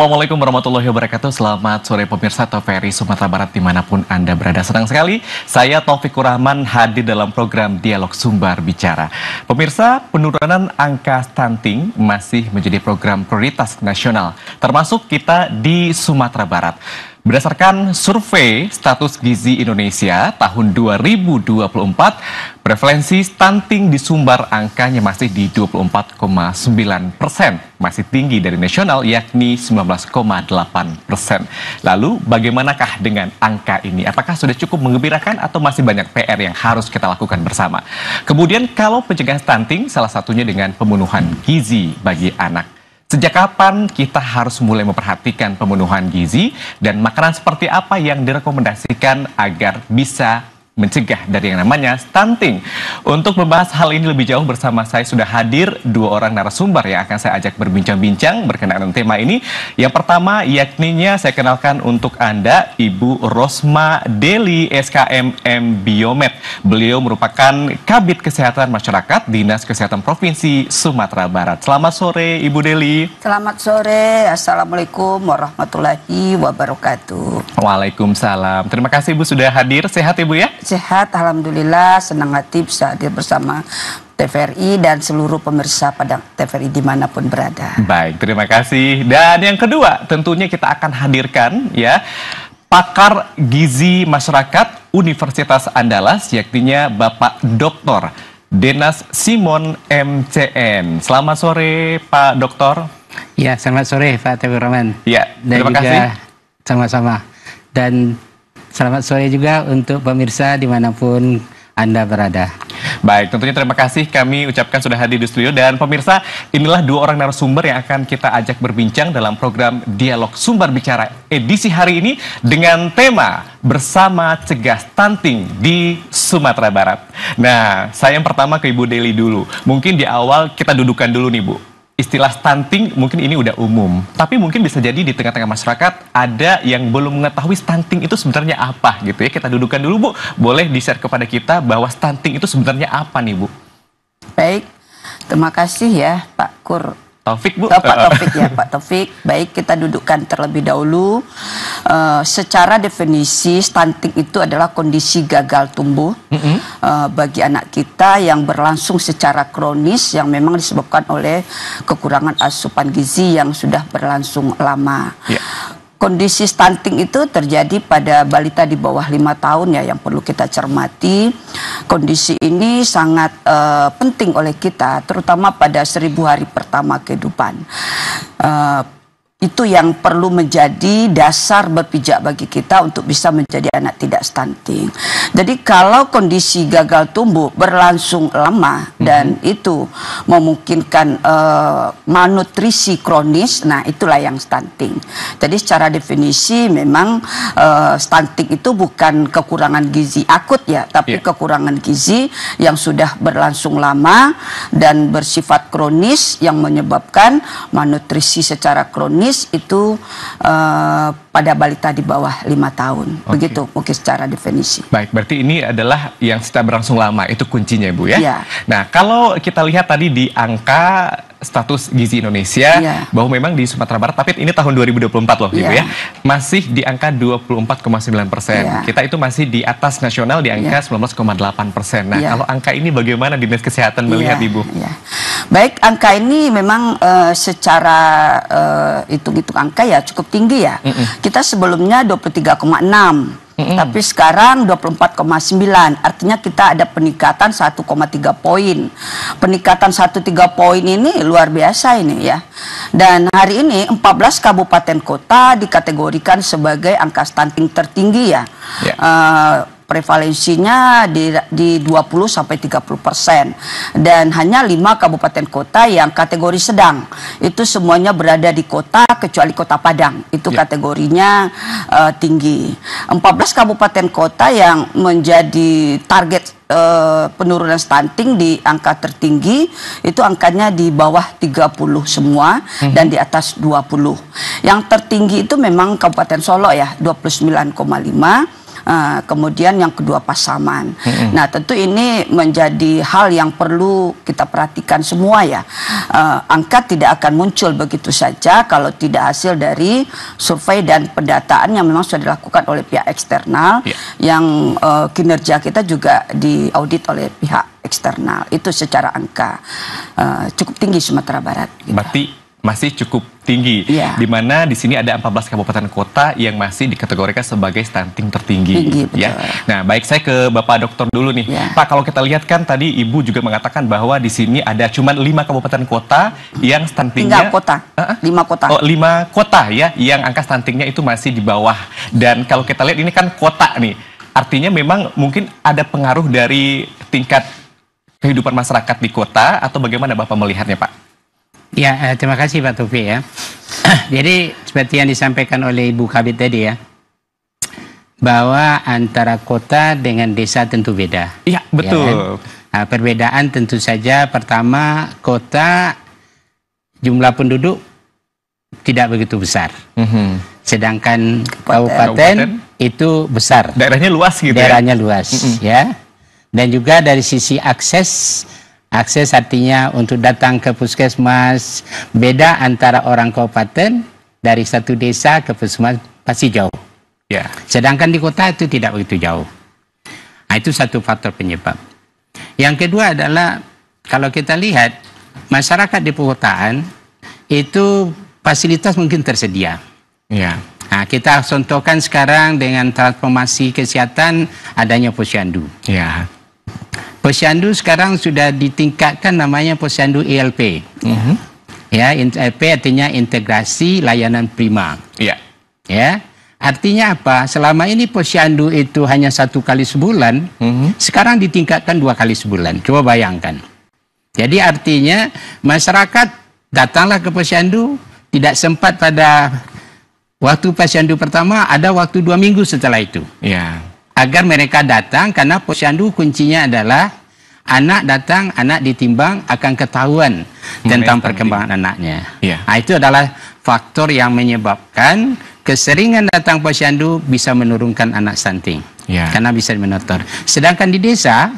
Assalamualaikum warahmatullahi wabarakatuh. Selamat sore pemirsa TVRI Sumatera Barat dimanapun Anda berada. Senang sekali saya Taufikur Rahman hadir dalam program Dialog Sumber Bicara. Pemirsa, penurunan angka stunting masih menjadi program prioritas nasional, termasuk kita di Sumatera Barat. Berdasarkan survei status gizi Indonesia tahun 2024, prevalensi stunting di Sumbar angkanya masih di 24,9%, masih tinggi dari nasional yakni 19,8%. Lalu bagaimanakah dengan angka ini? Apakah sudah cukup menggembirakan atau masih banyak PR yang harus kita lakukan bersama? Kemudian kalau pencegahan stunting, salah satunya dengan pemenuhan gizi bagi anak. Sejak kapan kita harus mulai memperhatikan pemenuhan gizi dan makanan seperti apa yang direkomendasikan agar bisa mencegah dari yang namanya stunting? Untuk membahas hal ini lebih jauh bersama saya sudah hadir dua orang narasumber yang akan saya ajak berbincang-bincang berkenaan dengan tema ini. Yang pertama yakninya saya kenalkan untuk Anda, Ibu Rosma Deli SKMM Biomed. Beliau merupakan Kabid Kesehatan Masyarakat Dinas Kesehatan Provinsi Sumatera Barat. Selamat sore Ibu Deli. Selamat sore, Assalamualaikum warahmatullahi wabarakatuh. Waalaikumsalam. Terima kasih Ibu sudah hadir. Sehat Ibu ya? Sehat, Alhamdulillah, senang hati bisa hadir bersama TVRI dan seluruh pemirsa pada TVRI dimanapun berada. Baik, terima kasih. Dan yang kedua tentunya kita akan hadirkan ya pakar gizi masyarakat Universitas Andalas, yakninya Bapak Dr. Denas Simon MCN. Selamat sore Pak Doktor. Ya, selamat sore Pak Taufikur Rahman. Ya, terima kasih. Sama-sama. Dan selamat sore juga untuk pemirsa dimanapun Anda berada. Baik, tentunya terima kasih kami ucapkan sudah hadir di studio. Dan pemirsa, inilah dua orang narasumber yang akan kita ajak berbincang dalam program Dialog Sumber Bicara edisi hari ini dengan tema Bersama Cegah Stunting di Sumatera Barat. Nah, saya yang pertama ke Ibu Deli dulu. Mungkin di awal kita dudukan dulu nih Bu. Istilah stunting mungkin ini udah umum, tapi mungkin bisa jadi di tengah-tengah masyarakat ada yang belum mengetahui stunting itu sebenarnya apa gitu ya. Kita dudukan dulu Bu, boleh di-share kepada kita bahwa stunting itu sebenarnya apa nih Bu? Baik, terima kasih ya Pak Kur. Taufik Bu. Pak Taufik ya Pak Taufik. Baik, kita dudukkan terlebih dahulu. Secara definisi stunting itu adalah kondisi gagal tumbuh bagi anak kita yang berlangsung secara kronis yang memang disebabkan oleh kekurangan asupan gizi yang sudah berlangsung lama. Yeah. Kondisi stunting itu terjadi pada balita di bawah 5 tahun ya, yang perlu kita cermati. Kondisi ini sangat penting oleh kita, terutama pada 1000 hari pertama kehidupan. Itu yang perlu menjadi dasar berpijak bagi kita untuk bisa menjadi anak tidak stunting. Jadi kalau kondisi gagal tumbuh berlangsung lama dan itu memungkinkan malnutrisi kronis, nah itulah yang stunting. Jadi secara definisi memang stunting itu bukan kekurangan gizi akut ya, tapi kekurangan gizi yang sudah berlangsung lama dan bersifat kronis yang menyebabkan malnutrisi secara kronis itu pada balita di bawah 5 tahun. Begitu mungkin secara definisi. Baik, berarti ini adalah yang sudah berlangsung lama, itu kuncinya Bu ya? Ya. Nah, kalau kita lihat tadi di angka status gizi Indonesia bahwa memang di Sumatera Barat, tapi ini tahun 2024 loh Ibu ya, masih di angka 24,9%. Kita itu masih di atas nasional di angka 19,8%. Nah, kalau angka ini bagaimana Dinas Kesehatan melihat Ibu? Baik, angka ini memang secara hitung-hitung angka ya cukup tinggi ya. Kita sebelumnya 23,6. Tapi sekarang 24,9, artinya kita ada peningkatan 1,3 poin. Peningkatan 1,3 poin ini luar biasa ini ya. Dan hari ini 14 kabupaten kota dikategorikan sebagai angka stunting tertinggi ya. Prevalensinya di 20-30% dan hanya 5 kabupaten kota yang kategori sedang. Itu semuanya berada di kota kecuali Kota Padang, itu kategorinya tinggi. 14 kabupaten kota yang menjadi target penurunan stunting di angka tertinggi itu angkanya di bawah 30 semua dan di atas 20. Yang tertinggi itu memang Kabupaten Solo ya, 29,5. kemudian yang kedua pasaman. Nah, tentu ini menjadi hal yang perlu kita perhatikan semua ya. Angka tidak akan muncul begitu saja kalau tidak hasil dari survei dan pendataan yang memang sudah dilakukan oleh pihak eksternal, yang kinerja kita juga diaudit oleh pihak eksternal. Itu secara angka cukup tinggi Sumatera Barat. Gitu. Berarti masih cukup tinggi, di mana di sini ada 14 kabupaten kota yang masih dikategorikan sebagai stunting tertinggi. Ya. Nah, baik, saya ke Bapak Dokter dulu nih, Pak. Kalau kita lihat kan tadi Ibu juga mengatakan bahwa di sini ada cuma 5 kabupaten kota yang stuntingnya. 5 kota. 5 kota. Oh, 5 kota ya, yang angka stuntingnya itu masih di bawah. Dan kalau kita lihat ini kan kota nih, artinya memang mungkin ada pengaruh dari tingkat kehidupan masyarakat di kota, atau bagaimana Bapak melihatnya, Pak? Ya, terima kasih Pak Taufik ya. Jadi seperti yang disampaikan oleh Ibu Kabid tadi ya, bahwa antara kota dengan desa tentu beda. Iya, betul. Ya kan? Nah, perbedaan tentu saja pertama, kota jumlah penduduk tidak begitu besar. Sedangkan kabupaten itu besar. Daerahnya luas gitu. Daerahnya luas ya. Dan juga dari sisi akses artinya untuk datang ke puskesmas, beda antara orang kabupaten dari satu desa ke puskesmas pasti jauh. Ya. Sedangkan di kota itu tidak begitu jauh. Nah, itu satu faktor penyebab. Yang kedua adalah kalau kita lihat masyarakat di perkotaan itu fasilitas mungkin tersedia. Ya. Nah, kita contohkan sekarang dengan transformasi kesehatan adanya posyandu. Ya. Posyandu sekarang sudah ditingkatkan namanya posyandu ILP. Ya, ILP artinya integrasi layanan prima. Ya. Artinya apa? Selama ini posyandu itu hanya 1 kali sebulan, sekarang ditingkatkan 2 kali sebulan. Coba bayangkan. Jadi artinya masyarakat datanglah ke posyandu, tidak sempat pada waktu posyandu pertama, ada waktu 2 minggu setelah itu. Ya. Agar mereka datang, karena posyandu kuncinya adalah anak datang, anak ditimbang, akan ketahuan tentang perkembangan anaknya. Nah, itu adalah faktor yang menyebabkan keseringan datang posyandu bisa menurunkan anak stunting. Karena bisa dimonitor. Sedangkan di desa,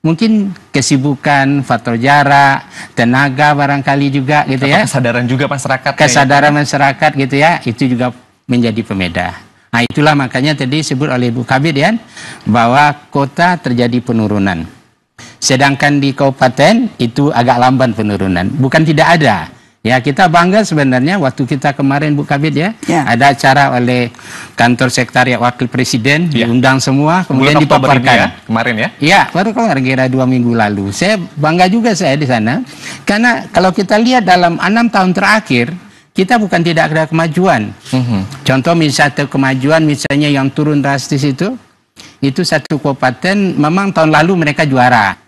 mungkin kesibukan, faktor jarak, tenaga barangkali juga gitu ya. Kesadaran juga masyarakat. Kesadaran masyarakat gitu ya, itu juga menjadi pembeda. Nah, itulah makanya tadi disebut oleh Ibu Kabid ya, bahwa kota terjadi penurunan. Sedangkan di kabupaten itu agak lamban penurunan. Bukan tidak ada. Ya, kita bangga sebenarnya waktu kita kemarin Bu Kabid ya, ada acara oleh kantor sekretariat wakil presiden, diundang semua, kemudian dipaparkan. Kemarin ya? Ya, baru kemarin kira 2 minggu lalu. Saya bangga juga saya di sana, karena kalau kita lihat dalam 6 tahun terakhir, kita bukan tidak ada kemajuan. Contoh misalnya kemajuan misalnya yang turun drastis itu satu kabupaten memang tahun lalu mereka juara.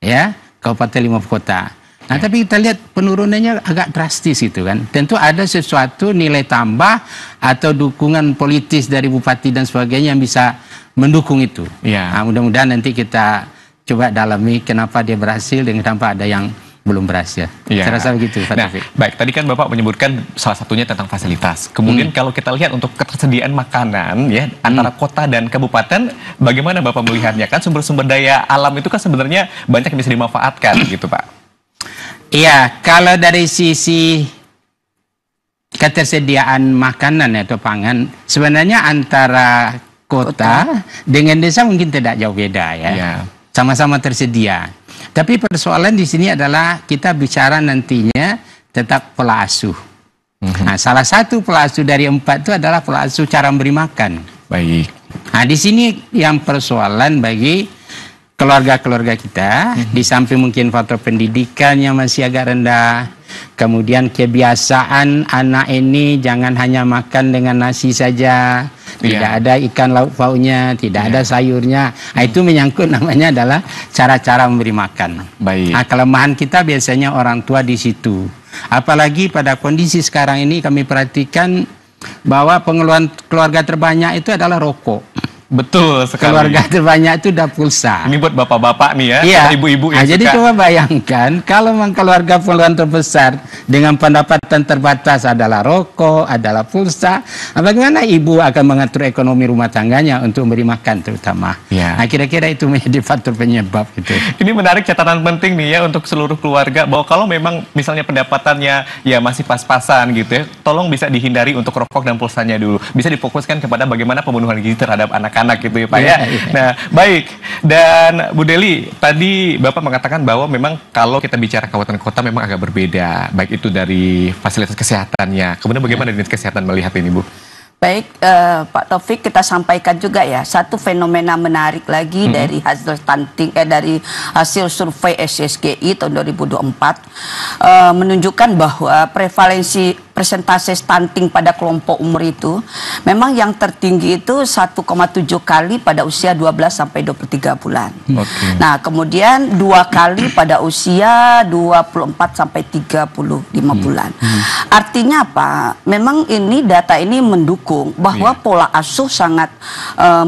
Ya, kabupaten 5 kota. Nah, tapi kita lihat penurunannya agak drastis itu kan. Tentu ada sesuatu nilai tambah atau dukungan politis dari bupati dan sebagainya yang bisa mendukung itu. Nah, mudah-mudahan nanti kita coba dalami kenapa dia berhasil dan kenapa ada yang belum berhasil. Saya rasa begitu, Pak Taufik. Baik, tadi kan Bapak menyebutkan salah satunya tentang fasilitas. Kemudian kalau kita lihat untuk ketersediaan makanan ya antara kota dan kabupaten, bagaimana Bapak melihatnya? Kan sumber-sumber daya alam itu kan sebenarnya banyak yang bisa dimanfaatkan gitu, Pak. Iya, kalau dari sisi ketersediaan makanan atau pangan, sebenarnya antara kota dengan desa mungkin tidak jauh beda ya. Sama-sama tersedia. Tapi persoalan di sini adalah kita bicara nantinya tetap pola asuh. Nah, salah satu pola asuh dari 4 itu adalah pola asuh cara memberi makan. Baik. Nah, di sini yang persoalan bagi keluarga-keluarga kita, di samping mungkin faktor pendidikan yang masih agak rendah, kemudian kebiasaan anak ini jangan hanya makan dengan nasi saja, tidak ada ikan lauk pauknya, tidak ada sayurnya. Nah, itu menyangkut namanya adalah cara-cara memberi makan. Baik. Nah, kelemahan kita biasanya orang tua di situ. Apalagi pada kondisi sekarang ini kami perhatikan bahwa pengeluaran keluarga terbanyak itu adalah rokok. Betul sekali. Keluarga terbanyak itu udah pulsa. Ini buat bapak-bapak nih ya, Iya. ibu-ibu Nah, yang jadi suka. coba bayangkan kalau memang keluarga pengeluaran terbesar dengan pendapatan terbatas adalah rokok, adalah pulsa, bagaimana ibu akan mengatur ekonomi rumah tangganya untuk memberi makan terutama. Ya. Nah, kira-kira itu menjadi faktor penyebab itu. Ini menarik, catatan penting nih ya untuk seluruh keluarga, bahwa kalau memang misalnya pendapatannya ya masih pas-pasan gitu ya, tolong bisa dihindari untuk rokok dan pulsanya dulu. Bisa difokuskan kepada bagaimana pembunuhan gizi terhadap anak-anak gitu ya Pak ya. Nah, baik. Dan Bu Deli, tadi Bapak mengatakan bahwa memang kalau kita bicara kabupaten kota memang agak berbeda, baik itu dari fasilitas kesehatannya. Kemudian bagaimana dinas kesehatan melihat ini, Bu? Baik, Pak Taufik, kita sampaikan juga ya satu fenomena menarik lagi dari hasil stunting, dari hasil survei SSGI tahun 2024 menunjukkan bahwa prevalensi persentase stunting pada kelompok umur itu memang yang tertinggi itu 1,7 kali pada usia 12 sampai 23 bulan. Nah, kemudian 2 kali pada usia 24 sampai 35 bulan. Artinya apa? Memang ini data ini mendukung bahwa pola asuh sangat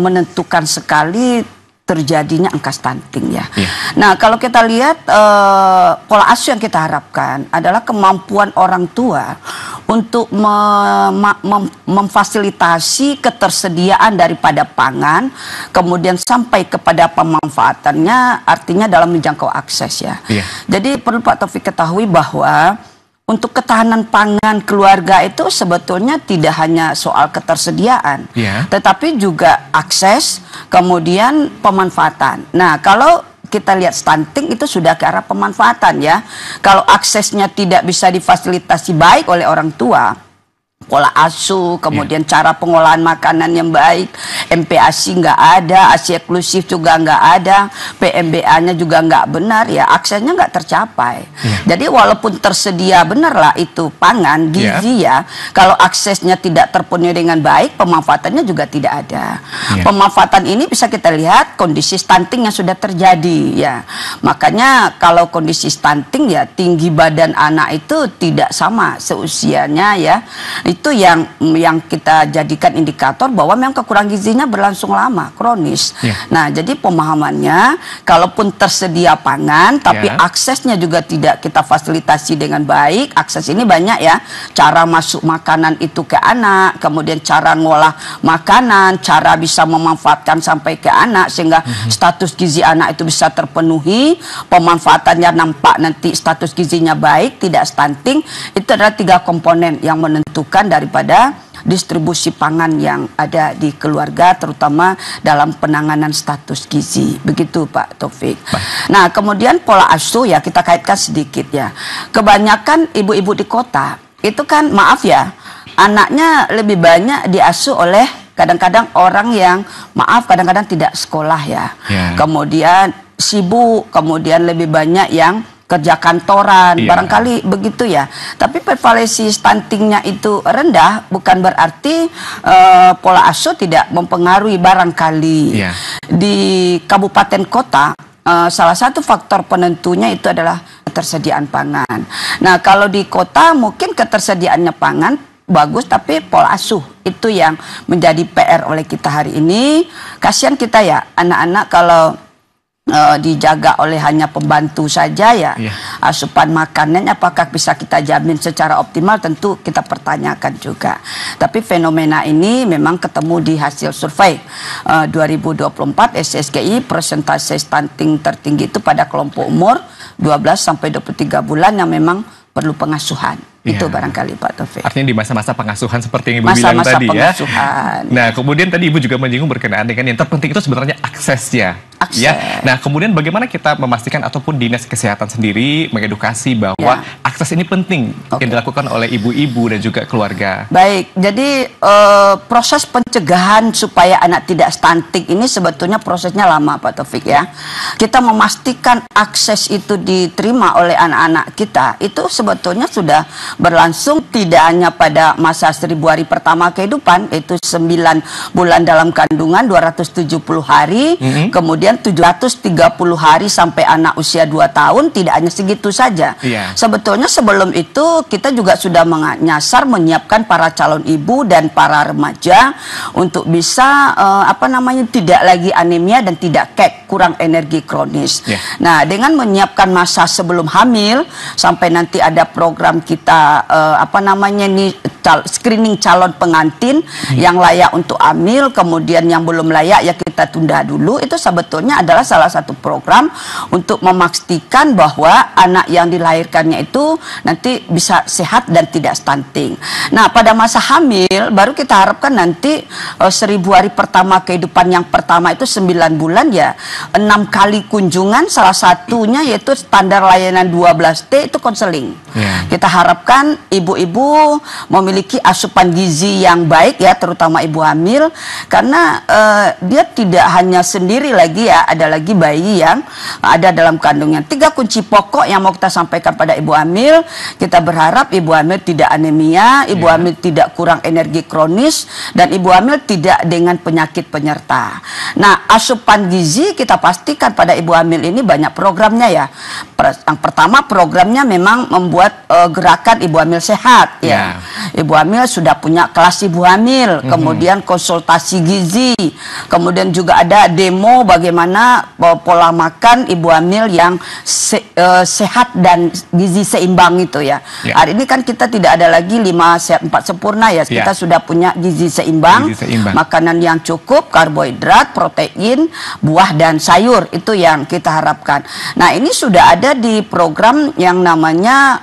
menentukan sekali terjadinya angka stunting ya. Nah, kalau kita lihat pola asuh yang kita harapkan adalah kemampuan orang tua untuk memfasilitasi ketersediaan daripada pangan, kemudian sampai kepada pemanfaatannya, artinya dalam menjangkau akses ya. Jadi perlu Pak Taufik ketahui bahwa untuk ketahanan pangan keluarga itu sebetulnya tidak hanya soal ketersediaan, tetapi juga akses, kemudian pemanfaatan. Nah, kalau kita lihat stunting itu sudah ke arah pemanfaatan ya. Kalau aksesnya tidak bisa difasilitasi baik oleh orang tua, pola asuh, kemudian cara pengolahan makanan yang baik, MPASI nggak ada, ASI eksklusif juga nggak ada, PMBA-nya juga nggak benar ya, aksesnya nggak tercapai. Jadi walaupun tersedia benar lah itu pangan, gizi ya, kalau aksesnya tidak terpenuhi dengan baik, pemanfaatannya juga tidak ada. Pemanfaatan ini bisa kita lihat kondisi stunting yang sudah terjadi ya. Makanya kalau kondisi stunting ya, tinggi badan anak itu tidak sama seusianya ya. Itu yang kita jadikan indikator bahwa memang kekurangan gizinya berlangsung lama, kronis. Nah, jadi pemahamannya, kalaupun tersedia pangan, tapi aksesnya juga tidak kita fasilitasi dengan baik. Akses ini banyak ya, cara masuk makanan itu ke anak, kemudian cara ngolah makanan, cara bisa memanfaatkan sampai ke anak, sehingga status gizi anak itu bisa terpenuhi, pemanfaatannya nampak nanti status gizinya baik, tidak stunting. Itu adalah 3 komponen yang menentukan daripada distribusi pangan yang ada di keluarga, terutama dalam penanganan status gizi. Begitu Pak Taufik. Nah, kemudian pola asuh ya kita kaitkan sedikit ya. Kebanyakan ibu-ibu di kota itu kan, maaf ya, anaknya lebih banyak diasuh oleh kadang-kadang orang yang maaf kadang-kadang tidak sekolah ya. Kemudian sibuk, kemudian lebih banyak yang kerja kantoran, barangkali begitu ya. Tapi prevalensi stuntingnya itu rendah, bukan berarti pola asuh tidak mempengaruhi barangkali. Di kabupaten kota, salah satu faktor penentunya itu adalah ketersediaan pangan. Nah, kalau di kota mungkin ketersediaannya pangan bagus, tapi pola asuh itu yang menjadi PR oleh kita hari ini. Kasihan kita ya, anak-anak kalau dijaga oleh hanya pembantu saja ya, asupan makanannya apakah bisa kita jamin secara optimal, tentu kita pertanyakan juga. Tapi fenomena ini memang ketemu di hasil survei 2024 SSGI, persentase stunting tertinggi itu pada kelompok umur 12 sampai 23 bulan yang memang perlu pengasuhan. Itu barangkali Pak Taufik. Artinya di masa-masa pengasuhan seperti yang Ibu bilang tadi pengasuhan. Nah, kemudian tadi Ibu juga menyinggung berkenaan dengan yang terpenting itu sebenarnya aksesnya. Ya. Nah, kemudian bagaimana kita memastikan ataupun dinas kesehatan sendiri mengedukasi bahwa akses ini penting yang dilakukan oleh ibu-ibu dan juga keluarga. Baik, jadi proses pencegahan supaya anak tidak stunting ini sebetulnya prosesnya lama Pak Taufik ya. Kita memastikan akses itu diterima oleh anak-anak kita, itu sebetulnya sudah berlangsung tidak hanya pada masa 1000 hari pertama kehidupan, itu 9 bulan dalam kandungan, 270 hari, kemudian 730 hari sampai anak usia 2 tahun tidak hanya segitu saja. Sebetulnya sebelum itu kita juga sudah menyasar menyiapkan para calon ibu dan para remaja untuk bisa tidak lagi anemia dan tidak kurang energi kronis. Nah, dengan menyiapkan masa sebelum hamil sampai nanti ada program kita screening calon pengantin yang layak untuk hamil, kemudian yang belum layak ya kita tunda dulu. Itu sebetulnya adalah salah satu program untuk memastikan bahwa anak yang dilahirkannya itu nanti bisa sehat dan tidak stunting. Nah, pada masa hamil baru kita harapkan nanti 1000 hari pertama kehidupan yang pertama itu 9 bulan ya 6 kali kunjungan, salah satunya yaitu standar layanan 12T itu konseling. Kita harapkan ibu-ibu memiliki asupan gizi yang baik ya, terutama ibu hamil, karena dia tidak hanya sendiri lagi ya, ada lagi bayi yang ada dalam kandungan. 3 kunci pokok yang mau kita sampaikan pada ibu hamil. Kita berharap ibu hamil tidak anemia, ibu hamil tidak kurang energi kronis, dan ibu hamil tidak dengan penyakit penyerta. Nah, asupan gizi kita pastikan pada ibu hamil ini banyak programnya ya. Yang pertama programnya memang membuat gerakan ibu hamil sehat ya. Ibu hamil sudah punya kelas ibu hamil, kemudian konsultasi gizi, kemudian juga ada demo bagaimana pola makan ibu hamil yang sehat dan gizi seimbang itu ya. Hari ini kan kita tidak ada lagi 5 sehat 4 sempurna ya. Kita sudah punya gizi seimbang, makanan yang cukup, karbohidrat, protein, buah dan sayur, itu yang kita harapkan. Nah, ini sudah ada di program yang namanya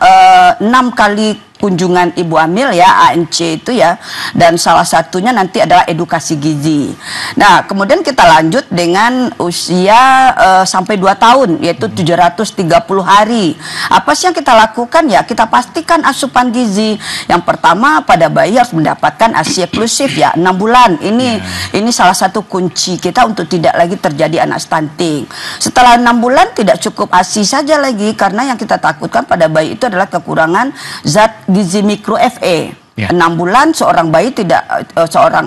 6 kali kunjungan ibu hamil ya, ANC itu ya, dan salah satunya nanti adalah edukasi gizi. Nah, kemudian kita lanjut dengan usia sampai 2 tahun, yaitu 730 hari. Apa sih yang kita lakukan ya? Kita pastikan asupan gizi. Yang pertama, pada bayi harus mendapatkan ASI eksklusif ya, 6 bulan. Ini salah satu kunci kita untuk tidak lagi terjadi anak stunting. Setelah 6 bulan tidak cukup ASI saja lagi, karena yang kita takutkan pada bayi itu adalah kekurangan zat gizi mikro Fe. 6 bulan seorang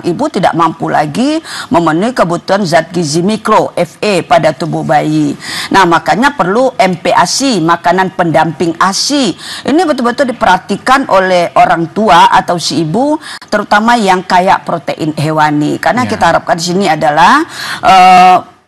ibu tidak mampu lagi memenuhi kebutuhan zat gizi mikro Fe pada tubuh bayi. Nah, makanya perlu MPASI, makanan pendamping ASI. Ini betul-betul diperhatikan oleh orang tua atau si ibu, terutama yang kaya protein hewani. Karena kita harapkan di sini adalah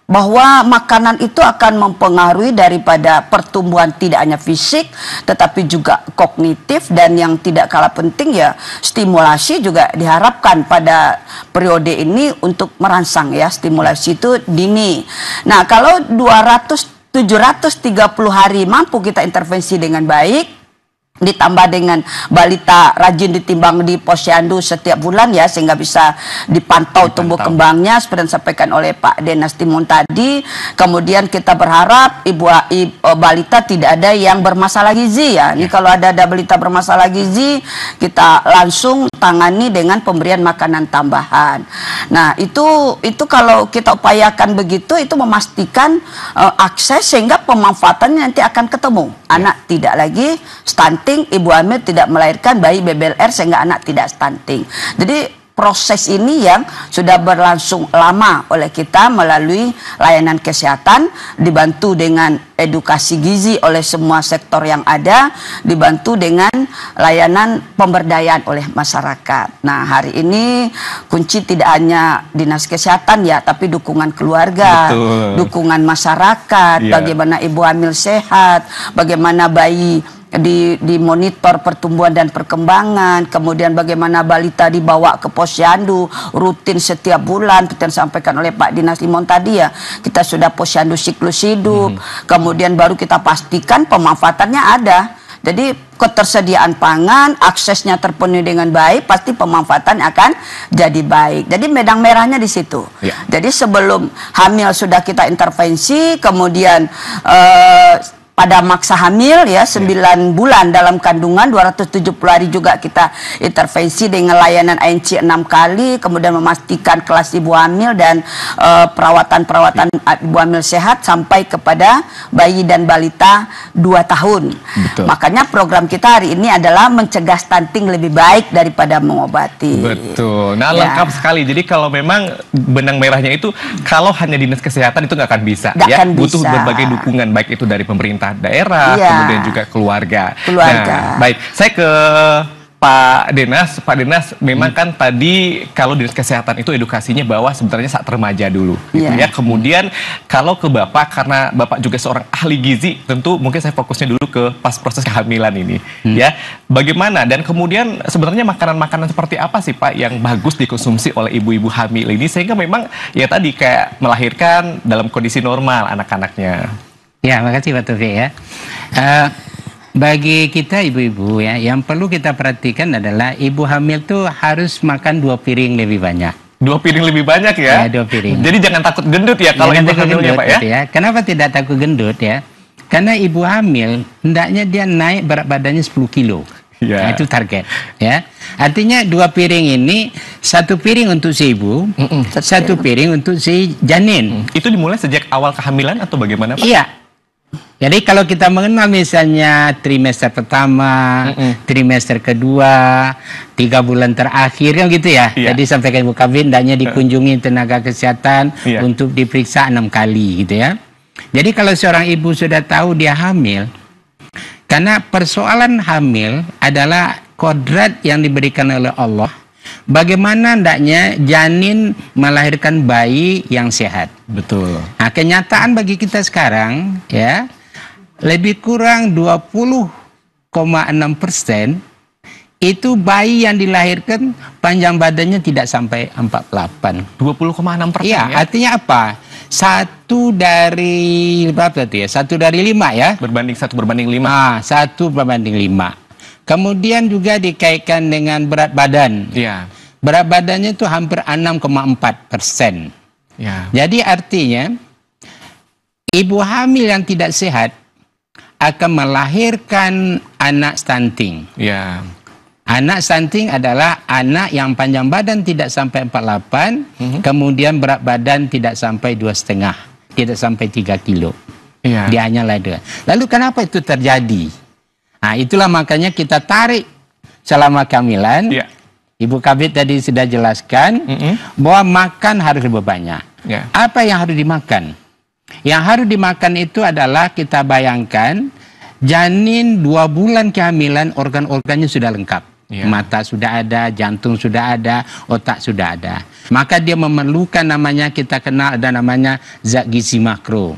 bahwa makanan itu akan mempengaruhi daripada pertumbuhan tidak hanya fisik tetapi juga kognitif, dan yang tidak kalah penting ya stimulasi juga diharapkan pada periode ini untuk merangsang ya stimulasi itu dini. Nah, kalau 730 hari mampu kita intervensi dengan baik, ditambah dengan balita rajin ditimbang di posyandu setiap bulan ya, sehingga bisa dipantau tumbuh kembangnya seperti yang disampaikan oleh Pak Denas Timon tadi. Kemudian kita berharap balita tidak ada yang bermasalah gizi ya. Ini kalau ada balita bermasalah gizi, kita langsung tangani dengan pemberian makanan tambahan. Nah, itu kalau kita upayakan begitu, itu memastikan akses sehingga pemanfaatannya nanti akan ketemu. Anak tidak lagi stunting, ibu hamil tidak melahirkan bayi BBLR sehingga anak tidak stunting. Jadi proses ini yang sudah berlangsung lama oleh kita melalui layanan kesehatan, dibantu dengan edukasi gizi oleh semua sektor yang ada, dibantu dengan layanan pemberdayaan oleh masyarakat. Nah, hari ini kunci tidak hanya dinas kesehatan ya, tapi dukungan keluarga, dukungan masyarakat, bagaimana ibu hamil sehat, bagaimana bayi dimonitor pertumbuhan dan perkembangan, kemudian bagaimana balita dibawa ke posyandu rutin setiap bulan, seperti yang disampaikan oleh Pak Dinas Limon tadi ya, kita sudah posyandu siklus hidup, kemudian baru kita pastikan pemanfaatannya ada. Jadi ketersediaan pangan, aksesnya terpenuhi dengan baik, pasti pemanfaatan akan jadi baik. Jadi medang merahnya di situ. Jadi sebelum hamil sudah kita intervensi, kemudian pada maksa hamil ya 9 bulan dalam kandungan 270 hari juga kita intervensi dengan layanan ANC 6 kali, kemudian memastikan kelas ibu hamil dan perawatan ibu hamil sehat sampai kepada bayi dan balita 2 tahun. Betul. Makanya program kita hari ini adalah mencegah stunting lebih baik daripada mengobati. Betul. Nah, Ya. lengkap sekali. Jadi kalau memang benang merahnya itu kalau hanya dinas kesehatan itu nggak akan bisa, Nggak ya. akan Butuh bisa. berbagai dukungan baik itu dari pemerintah daerah, Iya. kemudian juga keluarga. Keluarga. Nah, baik. Saya ke Pak Denas. Pak Denas, memang kan tadi kalau dinas kesehatan itu edukasinya bahwa sebenarnya saat remaja dulu, gitu Iya. ya. Kemudian kalau ke Bapak, karena Bapak juga seorang ahli gizi, tentu mungkin saya fokusnya dulu ke pas proses kehamilan ini, ya. Bagaimana dan kemudian sebenarnya makanan-makanan seperti apa sih Pak yang bagus dikonsumsi oleh ibu-ibu hamil ini sehingga memang ya tadi kayak melahirkan dalam kondisi normal anak-anaknya. Ya, makasih Pak Taufik ya. Bagi kita ibu-ibu ya, yang perlu kita perhatikan adalah ibu hamil tuh harus makan 2 piring lebih banyak. 2 piring lebih banyak ya? Ya, 2 piring. Jadi jangan takut gendut ya kalau Jangan ibu takut hamilnya gendut, Pak ya? gitu ya. Kenapa tidak takut gendut ya? Karena ibu hamil hendaknya dia naik berat badannya 10 kilo. Ya. Nah, itu target ya. Artinya 2 piring ini 1 piring untuk si ibu, 1 piring untuk si janin. Itu dimulai sejak awal kehamilan atau bagaimana Pak? Iya. Jadi kalau kita mengenal misalnya trimester pertama, trimester kedua, 3 bulan terakhir kan gitu ya. Iya. Jadi sampai ke ibu kabin hendaknya dikunjungi tenaga kesehatan Iya. untuk diperiksa 6 kali gitu ya. Jadi kalau seorang ibu sudah tahu dia hamil, karena persoalan hamil adalah kodrat yang diberikan oleh Allah. Bagaimana hendaknya janin melahirkan bayi yang sehat. Betul. Nah, kenyataan bagi kita sekarang ya lebih kurang 20,6% itu bayi yang dilahirkan panjang badannya tidak sampai 48. 20,6% Iya, ya? artinya apa? 1 dari berapa itu ya? 1 dari 5 ya? Berbanding 1 berbanding 5. Nah, 1 berbanding 5. Kemudian juga dikaitkan dengan berat badan. Iya. Berat badannya itu hampir 6,4%. Ya. Jadi artinya ibu hamil yang tidak sehat akan melahirkan anak stunting. Ya. Anak stunting adalah anak yang panjang badan tidak sampai 48, kemudian berat badan tidak sampai 2,5, tidak sampai 3 kilo. Iya. Dia hanyalah dua. Lalu kenapa itu terjadi? Nah, itulah makanya kita tarik selama kehamilan. Iya. Ibu Kabit tadi sudah jelaskan bahwa makan harus lebih banyak. Ya. Apa yang harus dimakan? Yang harus dimakan itu adalah kita bayangkan janin 2 bulan kehamilan organ-organnya sudah lengkap. Ya. Mata sudah ada, jantung sudah ada, otak sudah ada. Maka dia memerlukan namanya kita kenal ada namanya zat gizi makro.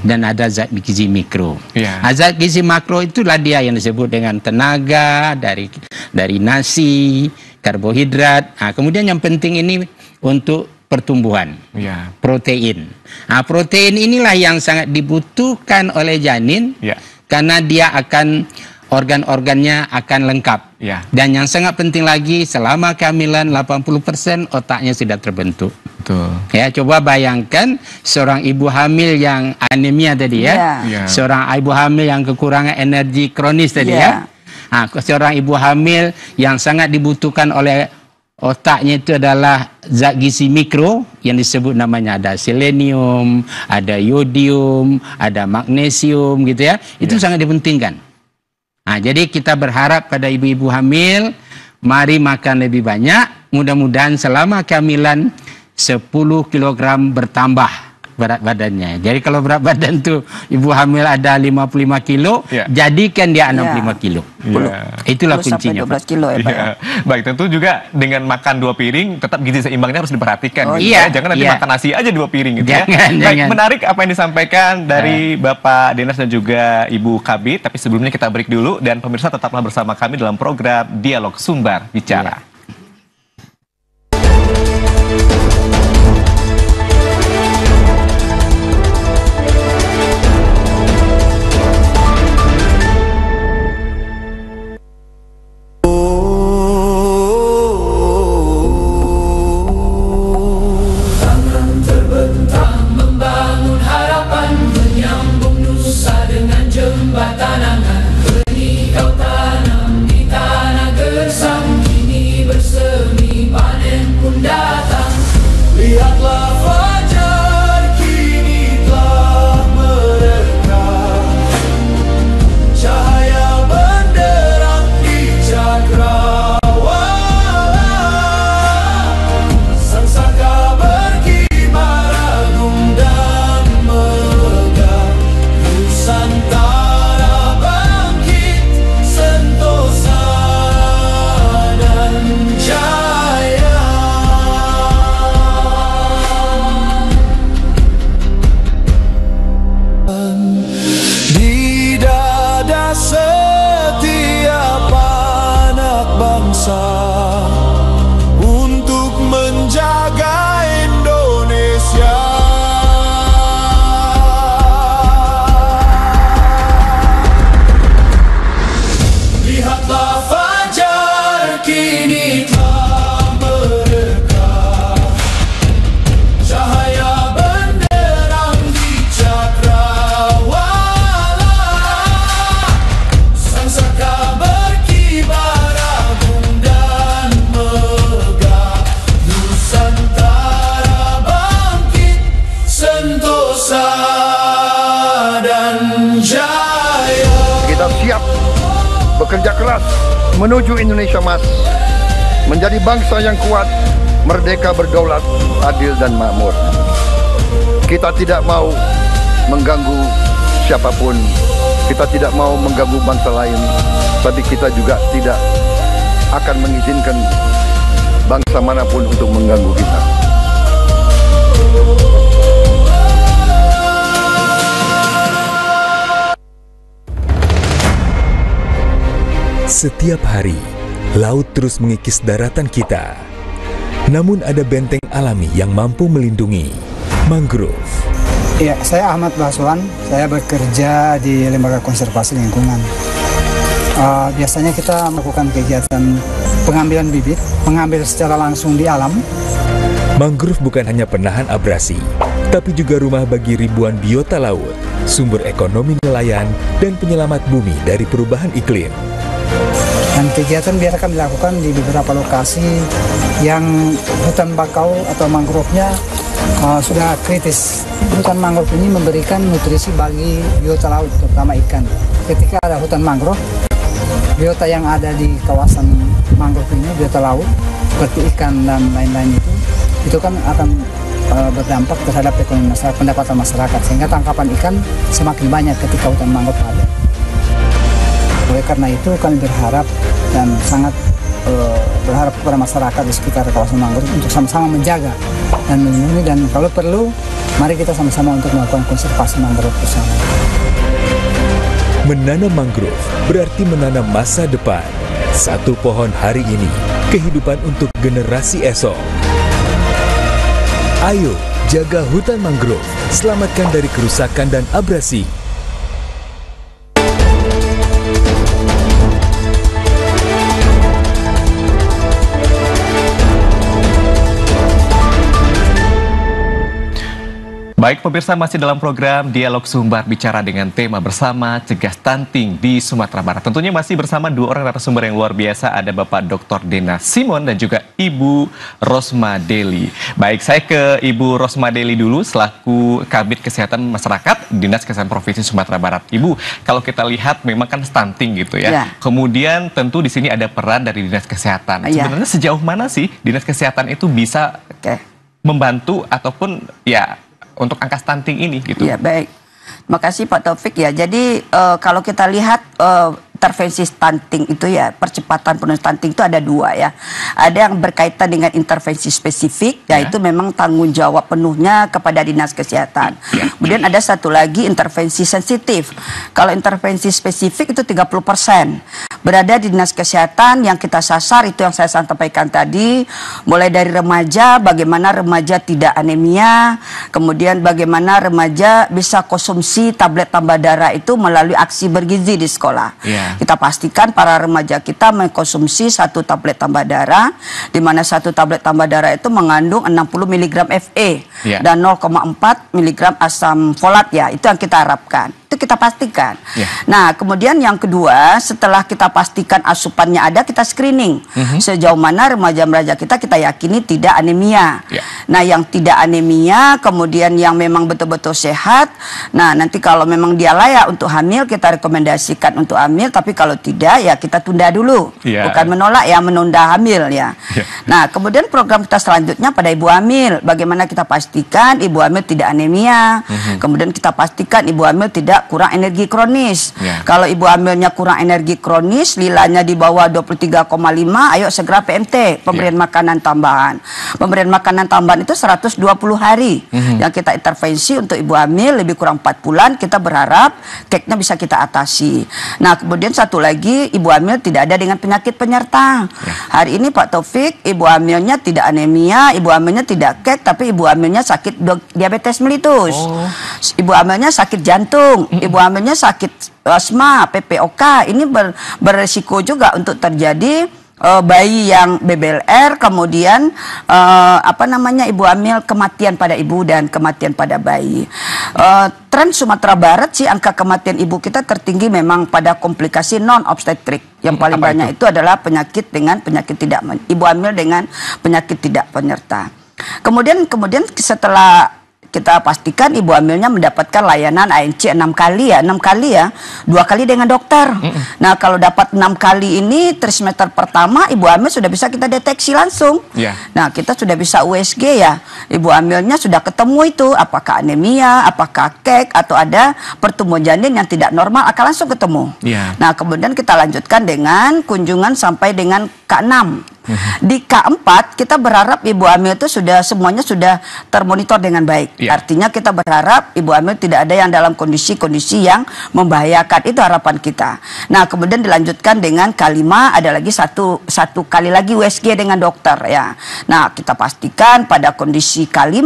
Dan ada zat gizi mikro. Ya. Zat gizi makro itulah dia yang disebut dengan tenaga dari nasi, karbohidrat. Nah, kemudian yang penting ini untuk pertumbuhan, Ya. protein. Nah, protein inilah yang sangat dibutuhkan oleh janin Ya. karena dia akan organ-organnya akan lengkap. Ya. Dan yang sangat penting lagi selama kehamilan 80% otaknya sudah terbentuk. Betul. Ya, coba bayangkan seorang ibu hamil yang anemia tadi ya. Ya. Ya. Seorang ibu hamil yang kekurangan energi kronis tadi Ya. ya. Seorang ibu hamil yang sangat dibutuhkan oleh otaknya itu adalah zat gizi mikro yang disebut namanya ada selenium, ada yodium, ada magnesium gitu ya. Itu sangat dipentingkan. Nah, jadi kita berharap pada ibu-ibu hamil mari makan lebih banyak. Mudah-mudahan selama kehamilan 10 kg bertambah berat badannya. Jadi kalau berat badan tuh ibu hamil ada 55 kilo, Ya. jadikan dia 65 kilo. Ya. Itulah 10 sampai kuncinya. 12 kilo ya Pak. Iya. Baik, tentu juga dengan makan 2 piring tetap gizi seimbangnya harus diperhatikan. Oh, gitu iya. ya. Jangan nanti Iya. makan nasi aja 2 piring gitu Jangan, ya. Baik, jangan. menarik apa yang disampaikan dari Bapak Denas dan juga Ibu Kabit. Tapi sebelumnya kita break dulu dan pemirsa tetaplah bersama kami dalam program Dialog Sumbar Bicara. Iya. Membangun harapan, menyambung nusa dengan jembatan angan. Benih kau tanam di tanah gersang, kini bersemi panen pun datang. Lihatlah fajar kini telah merekah, kita siap bekerja keras menuju Indonesia Emas, menjadi bangsa yang kuat, merdeka, berdaulat, adil dan makmur. Kita tidak mau mengganggu siapapun, kita tidak mau mengganggu bangsa lain, tapi kita juga tidak akan mengizinkan bangsa manapun untuk mengganggu kita. Setiap hari, laut terus mengikis daratan kita. Namun ada benteng alami yang mampu melindungi, mangrove. Ya, saya Ahmad Baswan, saya bekerja di Lembaga Konservasi Lingkungan. Biasanya kita melakukan kegiatan pengambilan bibit, mengambil secara langsung di alam. Mangrove bukan hanya penahan abrasi, tapi juga rumah bagi ribuan biota laut, sumber ekonomi nelayan, dan penyelamat bumi dari perubahan iklim. Dan kegiatan biasa kami lakukan di beberapa lokasi yang hutan bakau atau mangrove-nya sudah kritis. Hutan mangrove ini memberikan nutrisi bagi biota laut, terutama ikan. Ketika ada hutan mangrove, biota yang ada di kawasan mangrove ini, biota laut, seperti ikan dan lain-lain itu kan akan berdampak terhadap ekonomi masyarakat, pendapatan masyarakat, sehingga tangkapan ikan semakin banyak ketika hutan mangrove ada. Oleh karena itu kami berharap dan sangat berharap kepada masyarakat di sekitar kawasan mangrove untuk sama-sama menjaga dan melindungi, dan kalau perlu mari kita sama-sama untuk melakukan konservasi mangrove bersama. Menanam mangrove berarti menanam masa depan. Satu pohon hari ini, kehidupan untuk generasi esok. Ayo jaga hutan mangrove, selamatkan dari kerusakan dan abrasi. Baik pemirsa, masih dalam program Dialog Sumbar bicara dengan tema bersama cegah stunting di Sumatera Barat. Tentunya masih bersama dua orang narasumber yang luar biasa, ada Bapak Dr. Dena Simon dan juga Ibu Rosma Deli. Baik, saya ke Ibu Rosma Deli dulu selaku Kabid Kesehatan Masyarakat Dinas Kesehatan Provinsi Sumatera Barat. Ibu, kalau kita lihat memang kan stunting gitu ya. Kemudian tentu di sini ada peran dari Dinas Kesehatan. Sebenarnya sejauh mana sih Dinas Kesehatan itu bisa membantu ataupun ya untuk angka stunting ini gitu? Ya, baik. Terima kasih Pak Taufik ya. Jadi kalau kita lihat intervensi stunting itu ya, percepatan penurunan stunting itu ada dua ya. Ada yang berkaitan dengan intervensi spesifik, yaitu memang tanggung jawab penuhnya kepada Dinas Kesehatan. Kemudian ada satu lagi intervensi sensitif. Kalau intervensi spesifik itu 30%. Berada di Dinas Kesehatan, yang kita sasar itu yang saya sampaikan tadi, mulai dari remaja, bagaimana remaja tidak anemia, kemudian bagaimana remaja bisa konsumsi tablet tambah darah itu melalui aksi bergizi di sekolah. Kita pastikan para remaja kita mengkonsumsi satu tablet tambah darah, di mana satu tablet tambah darah itu mengandung 60 mg Fe dan 0,4 mg asam folat ya, itu yang kita harapkan. Itu kita pastikan. Nah, kemudian yang kedua, setelah kita pastikan asupannya ada, kita screening. Sejauh mana remaja-remaja kita yakini tidak anemia. Nah, yang tidak anemia, kemudian yang memang betul-betul sehat. Nah, nanti kalau memang dia layak untuk hamil, kita rekomendasikan untuk hamil. Tapi kalau tidak, ya kita tunda dulu. Bukan menolak ya, menunda hamil ya. Nah, kemudian program kita selanjutnya pada ibu hamil. Bagaimana kita pastikan ibu hamil tidak anemia. Kemudian kita pastikan ibu hamil tidak kurang energi kronis. Kalau ibu hamilnya kurang energi kronis, lilanya di bawah 23,5, ayo segera PMT, pemberian makanan tambahan. Pemberian makanan tambahan itu 120 hari yang kita intervensi untuk ibu hamil lebih kurang 4 bulan. Kita berharap cake-nya bisa kita atasi. Nah, kemudian satu lagi, ibu hamil tidak ada dengan penyakit penyerta. Hari ini Pak Taufik, ibu hamilnya tidak anemia, ibu hamilnya tidak cake, tapi ibu hamilnya sakit diabetes mellitus. Ibu hamilnya sakit jantung, ibu hamilnya sakit asma, PPOK. Ini beresiko juga untuk terjadi bayi yang BBLR, kemudian ibu hamil, kematian pada ibu dan kematian pada bayi. Tren Sumatera Barat sih angka kematian ibu kita tertinggi memang pada komplikasi non obstetrik. Yang paling banyak itu adalah penyakit ibu hamil dengan penyakit tidak penyerta. Kemudian setelah kita pastikan ibu hamilnya mendapatkan layanan ANC 6 kali ya, 2 kali dengan dokter. Nah, kalau dapat 6 kali ini trimester pertama ibu hamil sudah bisa kita deteksi langsung. Nah, kita sudah bisa USG ya. Ibu hamilnya sudah ketemu itu apakah anemia, apakah kek atau ada pertumbuhan janin yang tidak normal akan langsung ketemu. Nah, kemudian kita lanjutkan dengan kunjungan sampai dengan K6. Di K4 kita berharap ibu hamil itu semuanya sudah termonitor dengan baik. Artinya kita berharap ibu hamil tidak ada yang dalam kondisi-kondisi yang membahayakan. Itu harapan kita. Nah, kemudian dilanjutkan dengan K5 ada lagi satu kali lagi USG dengan dokter ya. Nah, kita pastikan pada kondisi K5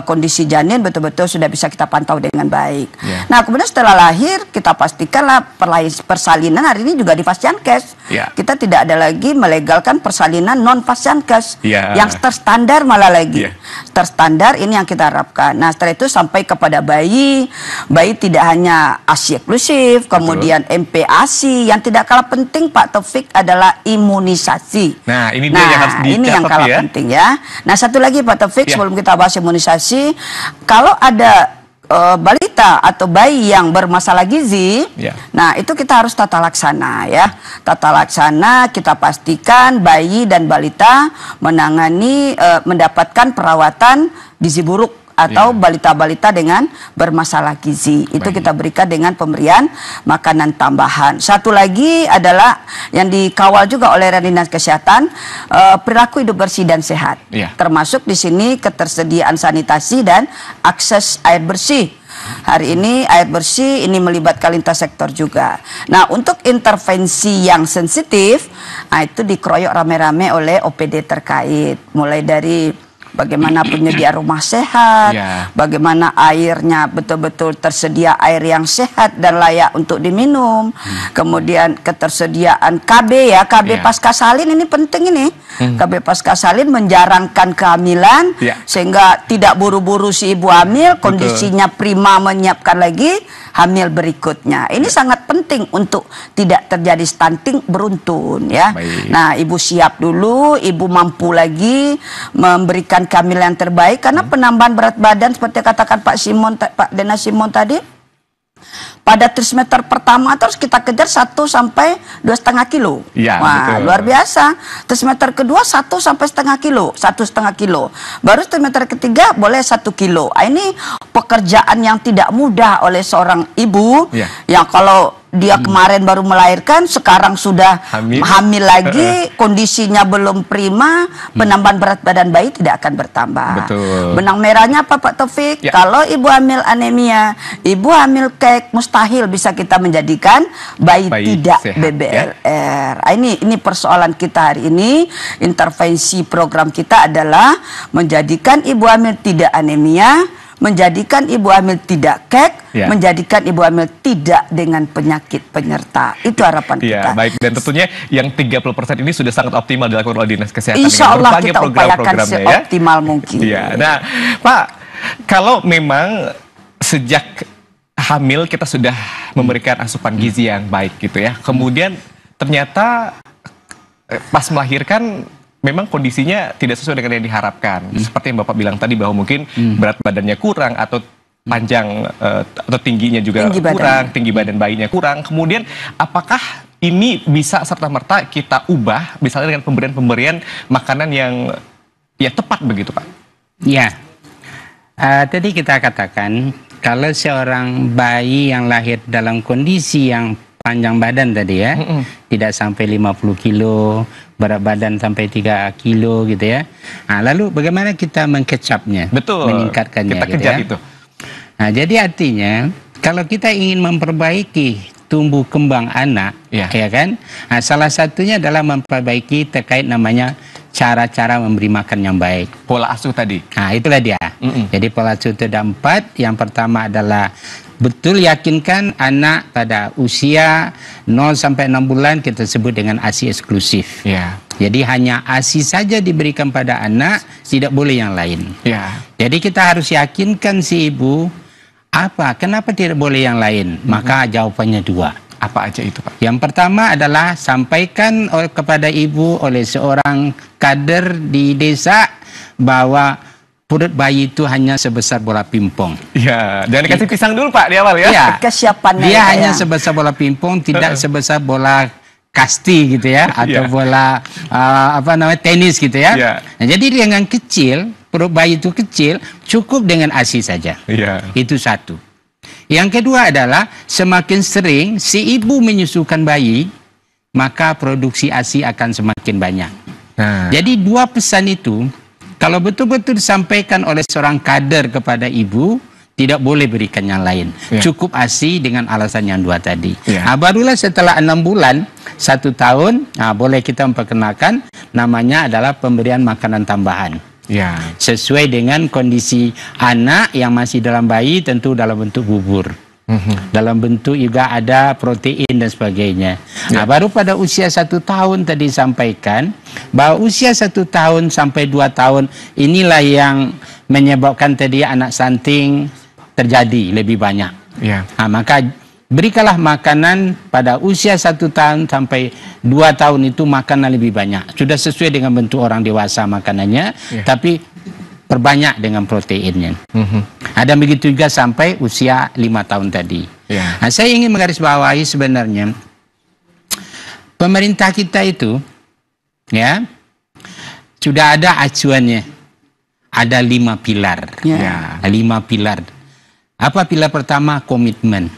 kondisi janin betul-betul sudah bisa kita pantau dengan baik. Nah, kemudian setelah lahir kita pastikanlah persalinan hari ini juga di Fasiankes. Kita tidak ada lagi melegalkan persalinan non Fasiankes yang terstandar malah lagi. Terstandar ini yang kita harapkan. Nah, setelah itu sampai kepada bayi tidak hanya ASI eksklusif, kemudian MPASI, yang tidak kalah penting Pak Taufik adalah imunisasi. Nah, ini dia yang harus dicatat, ini yang kalah penting ya. Nah, satu lagi Pak Taufik sebelum kita bahas imunisasi, kalau ada balita atau bayi yang bermasalah gizi, nah itu kita harus tata laksana ya. Tata laksana kita pastikan bayi dan balita mendapatkan perawatan gizi buruk atau balita-balita dengan bermasalah gizi. Itu kita berikan dengan pemberian makanan tambahan. Satu lagi adalah yang dikawal juga oleh Dinas Kesehatan, perilaku hidup bersih dan sehat. Termasuk di sini ketersediaan sanitasi dan akses air bersih. Hari ini air bersih ini melibatkan lintas sektor juga. Nah, untuk intervensi yang sensitif, nah itu dikeroyok rame-rame oleh OPD terkait. Mulai dari bagaimana penyedia rumah sehat, bagaimana airnya betul-betul tersedia air yang sehat dan layak untuk diminum. Kemudian ketersediaan KB ya, KB pasca salin ini penting ini. KB pasca salin menjarangkan kehamilan sehingga tidak buru-buru si ibu hamil, kondisinya prima menyiapkan lagi hamil berikutnya. Ini sangat penting untuk tidak terjadi stunting beruntun ya. Nah, ibu siap dulu, ibu mampu lagi memberikan kehamilan yang terbaik karena penambahan berat badan seperti katakan Pak Dena Simon tadi. Pada trimester pertama terus kita kejar 1 sampai 2,5 kilo. Wah, luar biasa. Trimester kedua 1 sampai 0,5 kilo, 1,5 kilo. Baru trimester ketiga boleh 1 kilo. Ini pekerjaan yang tidak mudah oleh seorang ibu yang kalau dia kemarin baru melahirkan, sekarang sudah hamil lagi, kondisinya belum prima, penambahan berat badan bayi tidak akan bertambah. Benang merahnya apa Pak Taufik? Kalau ibu hamil anemia, ibu hamil kek, mustahil bisa kita menjadikan bayi tidak sehat, BBLR. Ini persoalan kita hari ini. Intervensi program kita adalah menjadikan ibu hamil tidak anemia, menjadikan ibu hamil tidak kek, menjadikan ibu hamil tidak dengan penyakit penyerta. Itu harapan kita. Baik, dan tentunya yang 30% ini sudah sangat optimal dilakukan oleh Dinas Kesehatan. Insya Allah kita upayakan seoptimal mungkin. Nah, Pak, kalau memang sejak hamil kita sudah memberikan asupan gizi yang baik gitu ya, kemudian ternyata pas melahirkan memang kondisinya tidak sesuai dengan yang diharapkan. Seperti yang Bapak bilang tadi bahwa mungkin berat badannya kurang atau panjang atau tingginya juga kurang, tinggi badan bayinya kurang. Kemudian apakah ini bisa serta-merta kita ubah misalnya dengan pemberian makanan yang tepat begitu, Pak? Tadi kita katakan kalau seorang bayi yang lahir dalam kondisi yang panjang badan tadi ya, tidak sampai 50 kilo, berat badan sampai 3 kilo gitu ya. Nah, lalu bagaimana kita mengkecapnya, meningkatkannya kita gitu kejar ya. Itu. Nah, jadi artinya kalau kita ingin memperbaiki tumbuh kembang anak, ya kan? Nah, salah satunya adalah memperbaiki terkait namanya cara-cara memberi makan yang baik. Pola asuh tadi. Nah, itulah dia. Jadi pola asuh itu ada 4. Yang pertama adalah betul yakinkan anak pada usia 0 sampai 6 bulan kita sebut dengan ASI eksklusif. Jadi hanya ASI saja diberikan pada anak, tidak boleh yang lain. Jadi kita harus yakinkan si ibu kenapa tidak boleh yang lain? Maka jawabannya 2. Apa aja itu, Pak? Yang pertama adalah sampaikan kepada ibu oleh seorang kader di desa bahwa perut bayi itu hanya sebesar bola pingpong. Ya, jangan dikasih pisang dulu Pak di awal ya. Ya, Kesiapannya dia ya, Pak, hanya ya. sebesar bola pingpong, tidak sebesar bola kasti gitu ya, atau bola tenis gitu ya. Nah, jadi dengan kecil, perut bayi itu kecil, cukup dengan ASI saja. Itu satu. Yang kedua adalah semakin sering si ibu menyusukan bayi, maka produksi ASI akan semakin banyak. Jadi dua pesan itu, kalau betul-betul disampaikan oleh seorang kader kepada ibu, tidak boleh berikan yang lain. Cukup ASI dengan alasan yang dua tadi. Barulah setelah 6 bulan, 1 tahun, boleh kita memperkenalkan, namanya adalah pemberian makanan tambahan. Sesuai dengan kondisi anak yang masih dalam bayi, tentu dalam bentuk bubur. Dalam bentuk juga ada protein dan sebagainya. Baru pada usia 1 tahun tadi sampaikan bahwa usia 1 tahun sampai 2 tahun inilah yang menyebabkan tadi anak stunting terjadi lebih banyak. Maka berikanlah makanan pada usia 1 tahun sampai 2 tahun itu makanan lebih banyak. Sudah sesuai dengan bentuk orang dewasa makanannya, tapi perbanyak dengan proteinnya. Ada begitu juga sampai usia 5 tahun tadi. Nah, saya ingin menggarisbawahi sebenarnya pemerintah kita itu ya sudah ada acuannya. Ada 5 pilar. 5 pilar. Apa pilar pertama? Komitmen.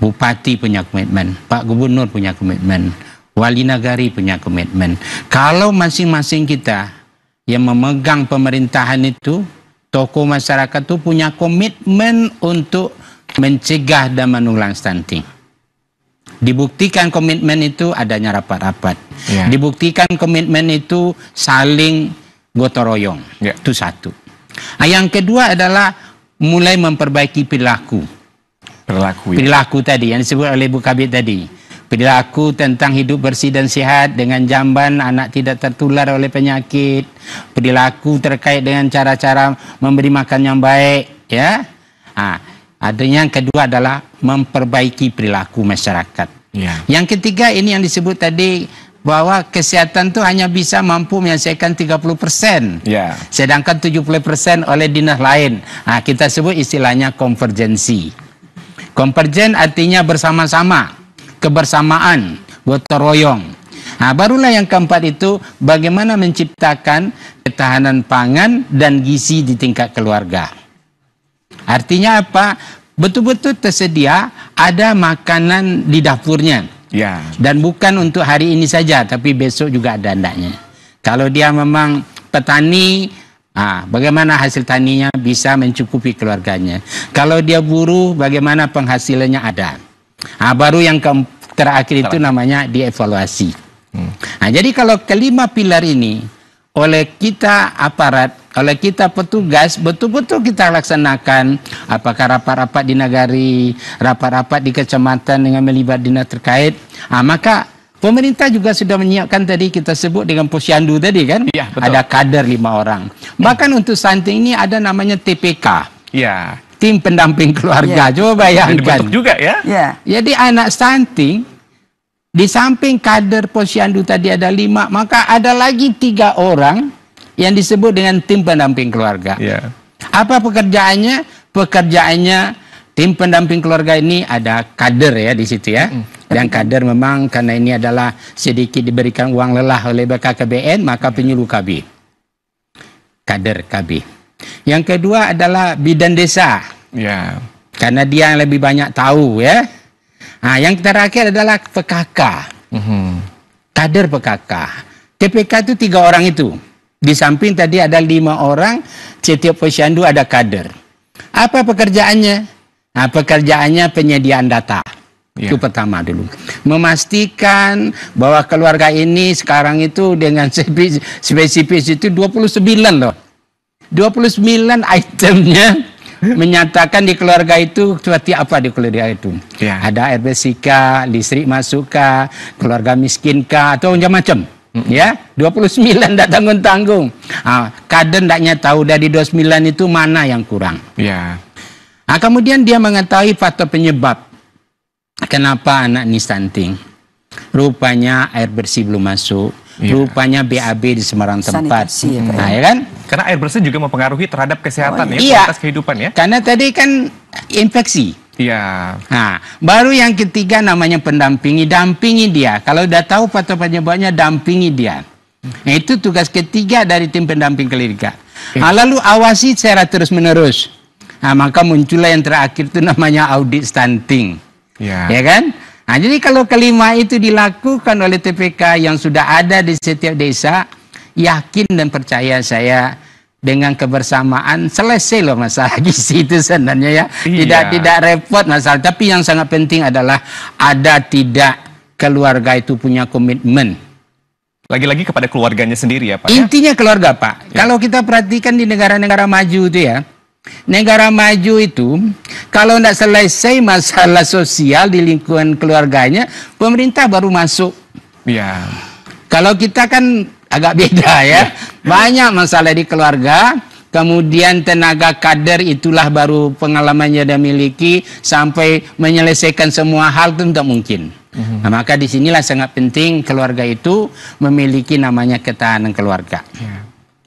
Bupati punya komitmen, Pak Gubernur punya komitmen, Wali Nagari punya komitmen. Kalau masing-masing kita yang memegang pemerintahan itu, tokoh masyarakat itu punya komitmen untuk mencegah dan menanggulangi stunting. Dibuktikan komitmen itu adanya rapat-rapat. Dibuktikan komitmen itu saling gotong royong. Itu satu. Yang kedua adalah mulai memperbaiki perilaku tadi yang disebut oleh Bu Kabid tadi. Perilaku tentang hidup bersih dan sehat dengan jamban anak tidak tertular oleh penyakit. Perilaku terkait dengan cara-cara memberi makan yang baik, ya. Adanya yang kedua adalah memperbaiki perilaku masyarakat. Yang ketiga ini yang disebut tadi bahwa kesehatan itu hanya bisa mampu menyelesaikan 30%. Sedangkan 70% oleh dinas lain. Kita sebut istilahnya konvergensi. Konvergen artinya bersama-sama, kebersamaan, gotong royong. Barulah yang keempat itu bagaimana menciptakan ketahanan pangan dan gizi di tingkat keluarga. Artinya apa? Betul-betul tersedia ada makanan di dapurnya. Dan bukan untuk hari ini saja, tapi besok juga ada hendaknya. Kalau dia memang petani, bagaimana hasil taninya bisa mencukupi keluarganya. Kalau dia buruh, bagaimana penghasilannya ada. Baru yang terakhir itu namanya dievaluasi. Jadi kalau kelima pilar ini oleh kita aparat, oleh kita petugas, betul-betul kita laksanakan, apakah rapat-rapat di nagari, rapat-rapat di kecamatan dengan melibat dinas terkait, maka pemerintah juga sudah menyiapkan tadi kita sebut dengan posyandu tadi kan. Ada kader 5 orang. Bahkan untuk stunting ini ada namanya TPK. Tim pendamping keluarga. Coba bayangkan. Dibentuk juga ya. Jadi anak stunting di samping kader posyandu tadi ada 5, maka ada lagi 3 orang yang disebut dengan tim pendamping keluarga. Apa pekerjaannya? Pekerjaannya tim pendamping keluarga ini ada kader ya di situ ya. Dan kader memang karena ini adalah sedikit diberikan uang lelah oleh BKKBN, maka penyuluh KB. Kader KB. Yang kedua adalah bidan desa. Karena dia yang lebih banyak tahu ya. Yang terakhir adalah PKK. Kader PKK. TPK itu 3 orang itu. Di samping tadi ada 5 orang, setiap posyandu ada kader. Apa pekerjaannya? Pekerjaannya penyediaan data. Itu pertama dulu. Memastikan bahwa keluarga ini sekarang itu dengan spesifis itu 29 loh. 29 itemnya menyatakan di keluarga itu seperti apa di keluarga itu. Ada air bersih kah, listrik masuk kah, keluarga miskin kah, atau macam-macam. 29 tak tanggung-tanggung. Kader ndaknya tahu dari 29 itu mana yang kurang. Kemudian dia mengetahui faktor penyebab. Kenapa anak ini stunting? Rupanya air bersih belum masuk. Rupanya BAB di sembarang tempat. Ya kan? Karena air bersih juga mempengaruhi terhadap kesehatan iya. kualitas kehidupan ya. Karena tadi kan infeksi. Iya. Nah, baru yang ketiga namanya pendampingi. Dampingi dia. Kalau udah tahu faktor penyebabnya, dampingi dia. Nah, itu tugas ketiga dari tim pendamping klinika. Nah, lalu awasi secara terus-menerus. Nah, maka muncullah yang terakhir itu namanya audit stunting. Iya. Ya kan? Nah, jadi kalau kelima itu dilakukan oleh TPK yang sudah ada di setiap desa, yakin dan percaya saya dengan kebersamaan selesai loh masalah gizi itu sebenarnya ya. Tidak repot masalah. Tapi yang sangat penting adalah ada tidak keluarga itu punya komitmen. Lagi-lagi kepada keluarganya sendiri ya Pak. Intinya keluarga Pak. Kalau kita perhatikan di negara-negara maju itu ya. Negara maju itu kalau tidak selesai masalah sosial di lingkungan keluarganya, pemerintah baru masuk. Iya. Kalau kita kan agak beda ya. Banyak masalah di keluarga, kemudian tenaga kader itulah baru pengalamannya dia miliki sampai menyelesaikan semua hal itu tidak mungkin. Nah, maka disinilah sangat penting keluarga itu memiliki namanya ketahanan keluarga.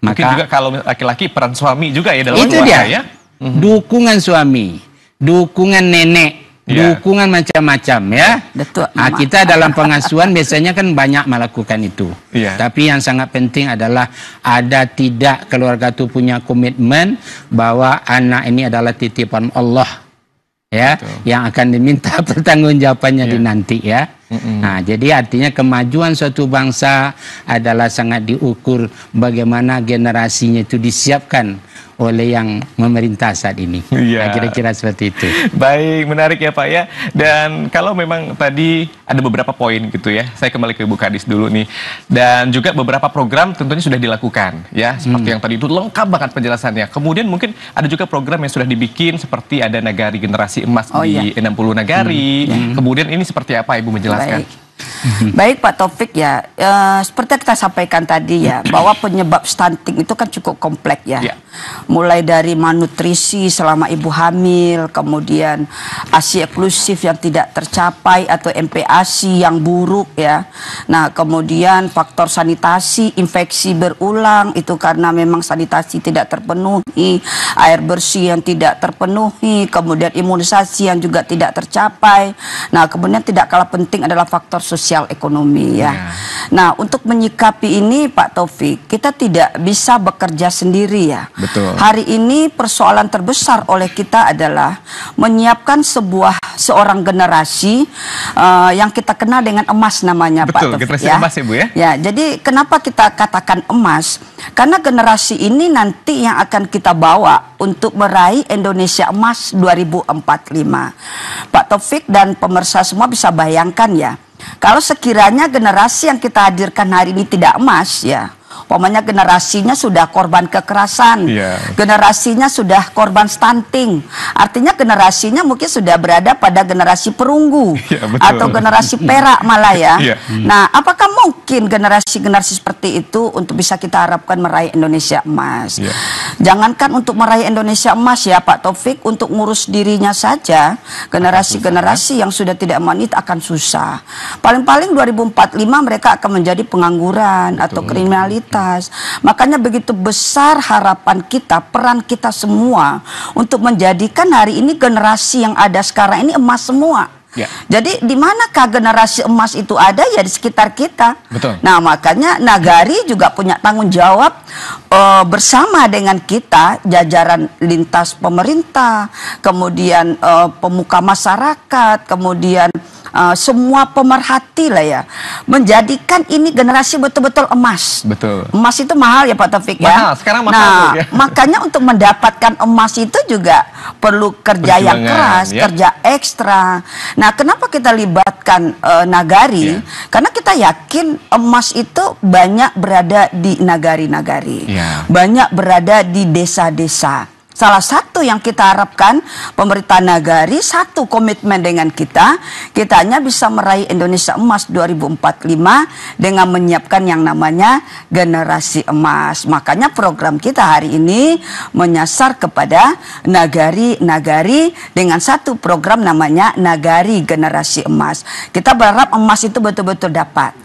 Mungkin juga kalau laki-laki peran suami juga ya dalam itu keluarga dia. ya. Dukungan suami, dukungan nenek, dukungan macam-macam ya. Betul. Nah, kita dalam pengasuhan biasanya kan banyak melakukan itu. Tapi yang sangat penting adalah ada tidak keluarga itu punya komitmen bahwa anak ini adalah titipan Allah ya, yang akan diminta pertanggungjawabannya di nanti ya. Nah, jadi artinya kemajuan suatu bangsa adalah sangat diukur bagaimana generasinya itu disiapkan oleh yang memerintah saat ini. Nah, kira-kira seperti itu. Baik, menarik ya Pak ya. Dan kalau memang tadi ada beberapa poin gitu ya, saya kembali ke Ibu Kadis dulu nih. Dan juga beberapa program tentunya sudah dilakukan ya, seperti yang tadi itu lengkap banget penjelasannya. Kemudian mungkin ada juga program yang sudah dibikin seperti ada Nagari Generasi Emas di 60 Nagari. Kemudian ini seperti apa Ibu menjelaskan? Baik Pak Taufik ya, seperti yang kita sampaikan tadi ya, bahwa penyebab stunting itu kan cukup kompleks ya. Mulai dari malnutrisi selama ibu hamil, kemudian ASI eksklusif yang tidak tercapai atau MPASI yang buruk ya. Nah, kemudian faktor sanitasi, infeksi berulang itu karena memang sanitasi tidak terpenuhi, air bersih yang tidak terpenuhi, kemudian imunisasi yang juga tidak tercapai. Nah, kemudian tidak kalah penting adalah faktor sosial ekonomi ya. Nah, untuk menyikapi ini Pak Taufik, kita tidak bisa bekerja sendiri ya. Betul. Hari ini persoalan terbesar oleh kita adalah menyiapkan seorang generasi yang kita kenal dengan emas namanya. Betul, Pak Taufik generasi ya. emas ya Bu ya. Ya, jadi kenapa kita katakan emas? Karena generasi ini nanti yang akan kita bawa untuk meraih Indonesia Emas 2045. Pak Taufik dan pemirsa semua bisa bayangkan ya. Kalau sekiranya generasi yang kita hadirkan hari ini tidak emas ya, umpamanya generasinya sudah korban kekerasan, generasinya sudah korban stunting, artinya generasinya mungkin sudah berada pada generasi perunggu atau generasi perak malah ya. Nah, apakah mungkin generasi-generasi seperti itu untuk bisa kita harapkan meraih Indonesia Emas? Jangankan untuk meraih Indonesia Emas ya Pak Taufik, untuk ngurus dirinya saja generasi-generasi yang sudah tidak emas itu akan susah. Paling-paling 2045 mereka akan menjadi pengangguran atau kriminalitas. Makanya begitu besar harapan kita, peran kita semua untuk menjadikan hari ini generasi yang ada sekarang ini emas semua. Jadi di manakah generasi emas itu ada ya di sekitar kita. Nah, makanya Nagari juga punya tanggung jawab bersama dengan kita, jajaran lintas pemerintah, kemudian pemuka masyarakat, kemudian semua pemerhati lah ya, menjadikan ini generasi betul-betul emas. Emas itu mahal ya Pak Taufik ya. Mahal, sekarang mahal. Nah, makanya untuk mendapatkan emas itu juga perlu kerja yang keras, kerja ekstra. Nah, kenapa kita libatkan Nagari? Karena kita yakin emas itu banyak berada di nagari-nagari, banyak berada di desa-desa. Salah satu yang kita harapkan pemerintah Nagari, satu komitmen dengan kitanya bisa meraih Indonesia Emas 2045 dengan menyiapkan yang namanya generasi emas. Makanya program kita hari ini menyasar kepada nagari-nagari dengan satu program namanya Nagari Generasi Emas. Kita berharap emas itu betul-betul dapat.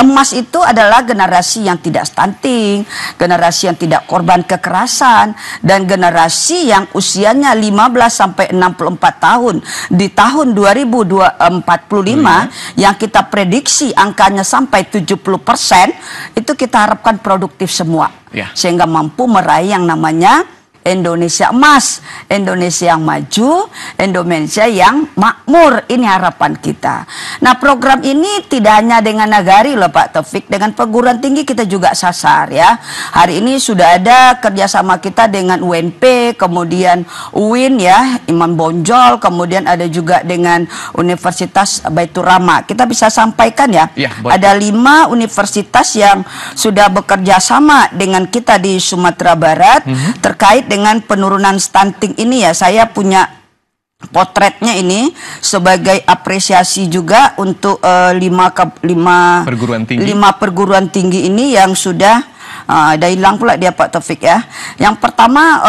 emas itu adalah generasi yang tidak stunting, generasi yang tidak korban kekerasan, dan generasi yang usianya 15 sampai 64 tahun di tahun 2045 yang kita prediksi angkanya sampai 70%, itu kita harapkan produktif semua. Sehingga mampu meraih yang namanya Indonesia emas, Indonesia yang maju, Indonesia yang makmur. Ini harapan kita. Nah, program ini tidak hanya dengan Nagari loh Pak Taufik, dengan perguruan tinggi kita juga sasar ya. Hari ini sudah ada kerjasama kita dengan UNP, kemudian UIN ya, Imam Bonjol, kemudian ada juga dengan Universitas Baitur Rahma. Kita bisa sampaikan ya, ada 5 universitas yang sudah bekerja sama dengan kita di Sumatera Barat terkait dengan penurunan stunting ini ya. Saya punya potretnya ini sebagai apresiasi juga untuk 5 perguruan tinggi ini yang sudah ada hilang pula dia Pak Taufik ya. Yang pertama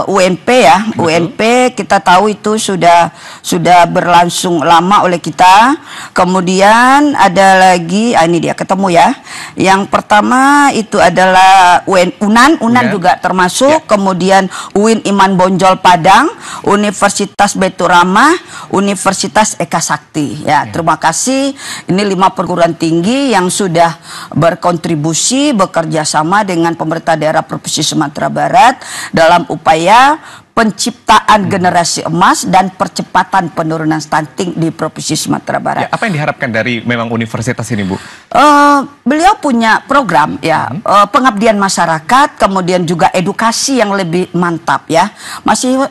UNP ya. Betul. UNP kita tahu itu sudah berlangsung lama oleh kita. Kemudian ada lagi ini dia ketemu ya. Yang pertama itu adalah UNAN juga termasuk. Kemudian UIN Iman Bonjol Padang, Universitas Baitur Rahma, Universitas Eka Sakti ya. Terima kasih. Ini 5 perguruan tinggi yang sudah berkontribusi bekerja sama dengan pemerintah daerah Provinsi Sumatera Barat dalam upaya penciptaan generasi emas dan percepatan penurunan stunting di Provinsi Sumatera Barat. Apa yang diharapkan dari memang universitas ini, Bu? Beliau punya program ya, pengabdian masyarakat, kemudian juga edukasi yang lebih mantap ya.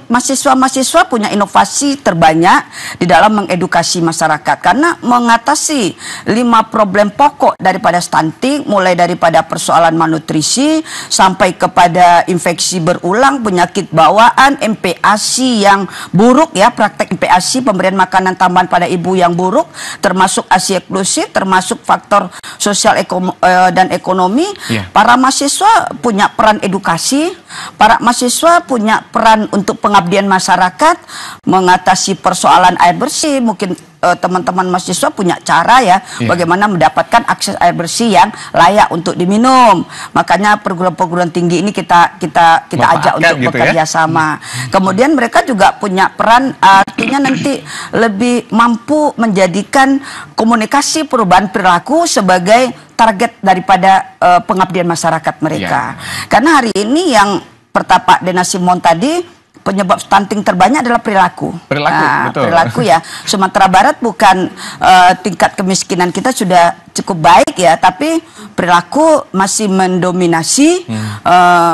Mahasiswa-mahasiswa punya inovasi terbanyak di dalam mengedukasi masyarakat karena mengatasi 5 problem pokok daripada stunting, mulai daripada persoalan malnutrisi sampai kepada infeksi berulang, penyakit bawaan, MPASI yang buruk ya, praktek MPASI, pemberian makanan tambahan pada ibu yang buruk, termasuk ASI eksklusif, termasuk faktor sosial dan ekonomi. Para mahasiswa punya peran edukasi, para mahasiswa punya peran untuk pengabdian masyarakat, mengatasi persoalan air bersih. Mungkin teman-teman mahasiswa punya cara ya, bagaimana mendapatkan akses air bersih yang layak untuk diminum. Makanya perguruan-perguruan tinggi ini kita ajak untuk gitu bekerja sama. Kemudian mereka juga punya peran, artinya nanti lebih mampu menjadikan komunikasi perubahan perilaku sebagai target daripada pengabdian masyarakat mereka. Karena hari ini yang Pak Dena Simon tadi, penyebab stunting terbanyak adalah perilaku. Betul. Perilaku ya. Sumatera Barat bukan tingkat kemiskinan kita sudah cukup baik ya, tapi perilaku masih mendominasi